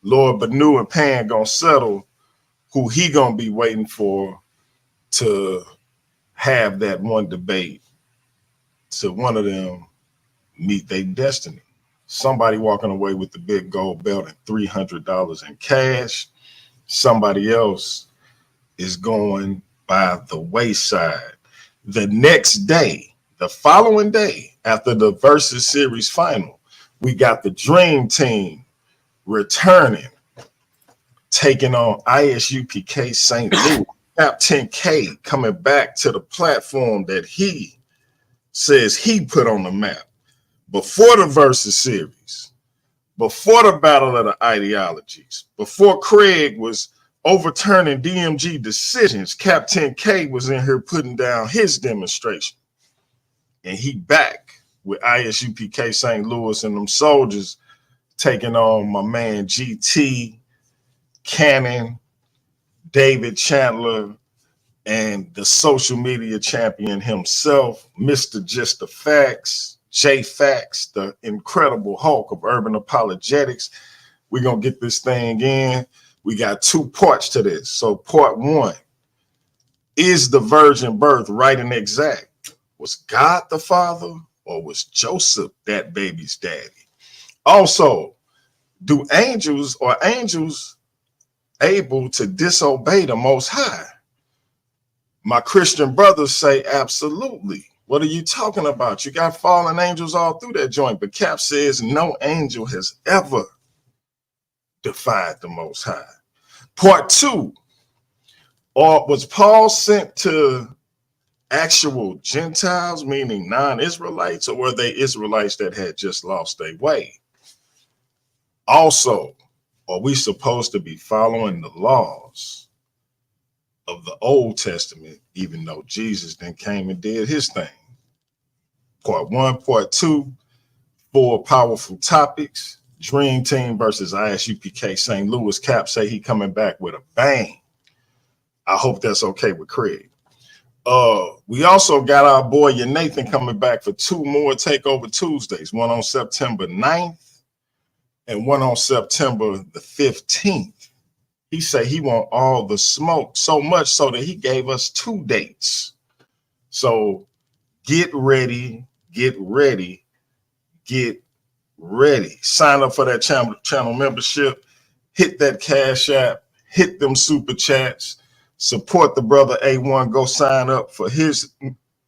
Lord Banu and Pan gonna settle who he gonna be waiting for to have that one debate, to one of them meet their destiny. Somebody walking away with the big gold belt and $300 in cash. Somebody else is going by the wayside. The next day, the following day, after the Versus Series final, we got the Dream Team returning, taking on ISUPK St. Louis. Captain K coming back to the platform that he says he put on the map before the Versus Series, before the Battle of the Ideologies, before Craig was overturning DMG decisions. Captain K was in here putting down his demonstration, and he back with ISUPK St. Louis and them soldiers taking on my man GT, Cannon, David Chandler, and the social media champion himself, Mr. J.Faqz, J.Faqz, the incredible Hulk of urban apologetics. We're going to get this thing in. We got 2 parts to this. So part 1, is the virgin birth right and exact? Was God the father, or was Joseph that baby's daddy? Also, do angels able to disobey the Most High? My Christian brothers say absolutely. What are you talking about? You got fallen angels all through that joint. But Cap says no angel has ever defied the Most High. Part 2, or was Paul sent to actual Gentiles, meaning non-Israelites, or were they Israelites that had just lost their way? Also, are we supposed to be following the laws of the Old Testament, even though Jesus then came and did his thing? Part 1, part 2, 4 powerful topics. Dream Team versus ISUPK St. Louis. Cap say he coming back with a bang. I hope that's okay with Craig. We also got our boy Nathan coming back for 2 more Takeover Tuesdays, one on September 9th and one on September the 15th. He say he want all the smoke, so much so that he gave us 2 dates. So get ready, get ready, get ready. Sign up for that channel membership. Hit that Cash App. Hit them super chats. Support the brother AamOne. Go sign up for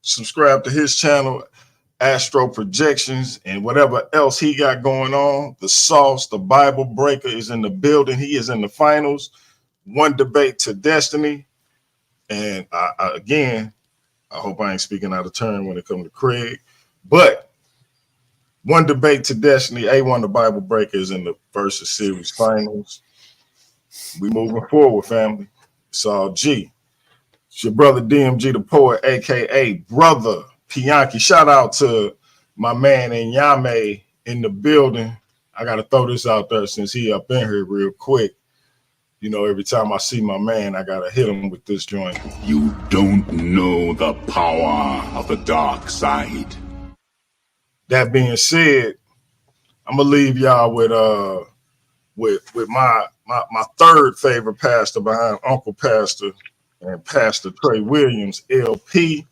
subscribe to his channel, Astro Projections, and whatever else he got going on. The Sauce, the Bible Breaker, is in the building. He is in the finals. One debate to destiny. And again, I hope I ain't speaking out of turn when it comes to Craig, but one debate to destiny. AamOne, the Bible Breaker, is in the Versus Series finals. We moving forward, family. It's all G. It's your brother DMG the Poet, aka Brother Pianki. Shout out to my man Inyame in the building. I gotta throw this out there since he up in here real quick. you know, every time I see my man, I gotta hit him with this joint. You don't know the power of the dark side. That being said, I'm gonna leave y'all with my third favorite pastor behind Uncle Pastor and Pastor Trey Williams, LP.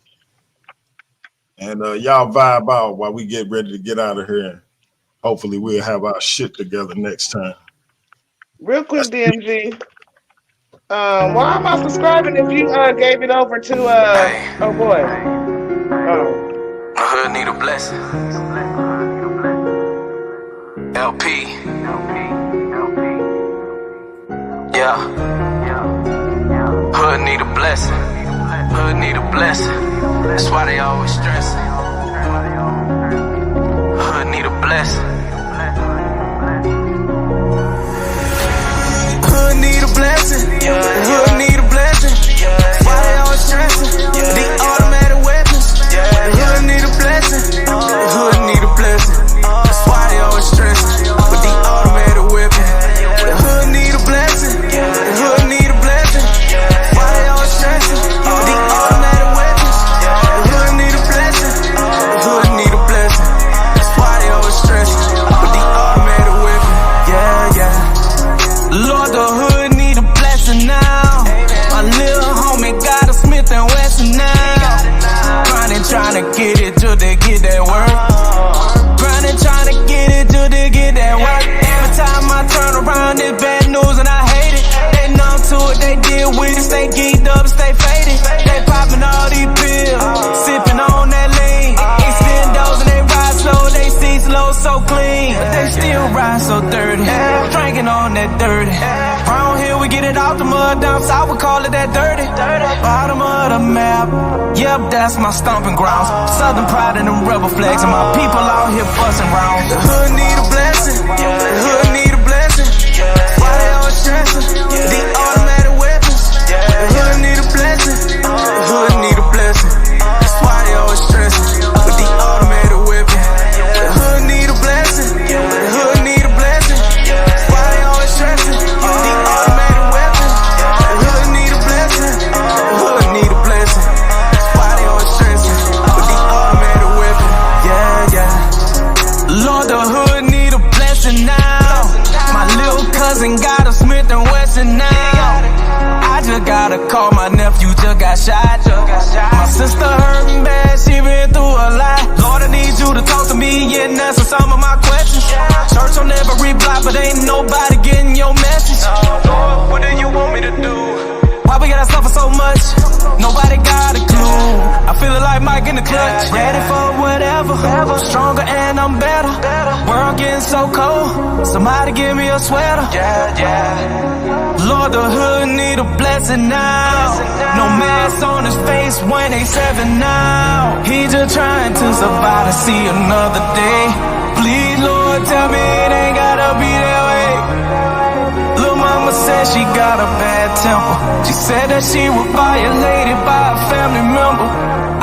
And y'all vibe out while we get ready to get out of here. Hopefully we'll have our shit together next time. Real quick, DMG. Why am I subscribing if you gave it over to oh boy. My hood need a blessing. LP. Yeah. Hood need a blessing. Hood need a blessing. That's why they always stressing. Hood need a blessing. Hood need a blessing. Hood need a blessing. That's why they always stressing. The automatic weapons. Hood need a blessing. Hood need a blessing. That's why they always stressing. With the automatic weapon. The hood need a blessing. The hood need a blessing. That's why they always stressing. The automatic weapons. The hood need a blessing. The hood need a blessing. That's why they always stressing. With the automatic weapon. Yeah, yeah. Lord, the hood need a blessing now. My little homie got a Smith and Wesson now. Grinding, trying to get it till they get that work. Grinding, trying to get it till they get that work. Every time I turn around, it's bad news and I hate it. They numb to it, they deal with it, stay geeked up, stay faded. They popping all these pills, sipping on that lean. Extendos and they ride slow, they see slow, so clean. But they still ride so dirty, drinking on that dirty. Round here we get it out the mud dumps, I would call it that dirty. Bottom of the map, yep, that's my stomping grounds. Southern pride and them rebel flags, and my people out here busting rounds. The hood need a blessing, the hood need a blessing. Why they always stressing? The automatic weapons. The hood need a blessing, the hood need a blessing. That's why they always stressing. With the automatic weapon. The hood need a blessing, the hood need a blessing. That's why they always stressing. The automatic weapon. The hood need a blessing, the hood need a blessing. That's why they always stressing. With the automatic weapon. Yeah, yeah. Lord, the hood need a blessing now. My little cousin got a Smith and Wesson now. I just gotta call, my nephew just got shot. My sister hurting bad, she been through a lot. Lord, I need you to talk to me and answer some of my questions. Church on every block, but ain't nobody getting your message. Lord, what do you want me to do? Why we gotta suffer so much? Nobody got a clue. I feel like Mike in the clutch, ready for whatever. Stronger and I'm better. World getting so cold, somebody give me a sweater. Lord, the hood need a blessing now. No mask on his face when they 7 now. He just trying to survive to see another day. Please, Lord, tell me it ain't gotta be that way. Lil' mama said she got a bad temper. She said that she was violated by a family member.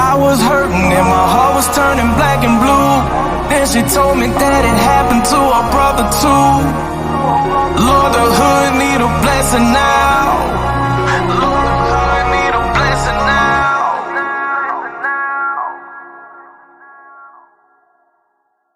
I was hurting and my heart was turning black and blue. Then she told me that it happened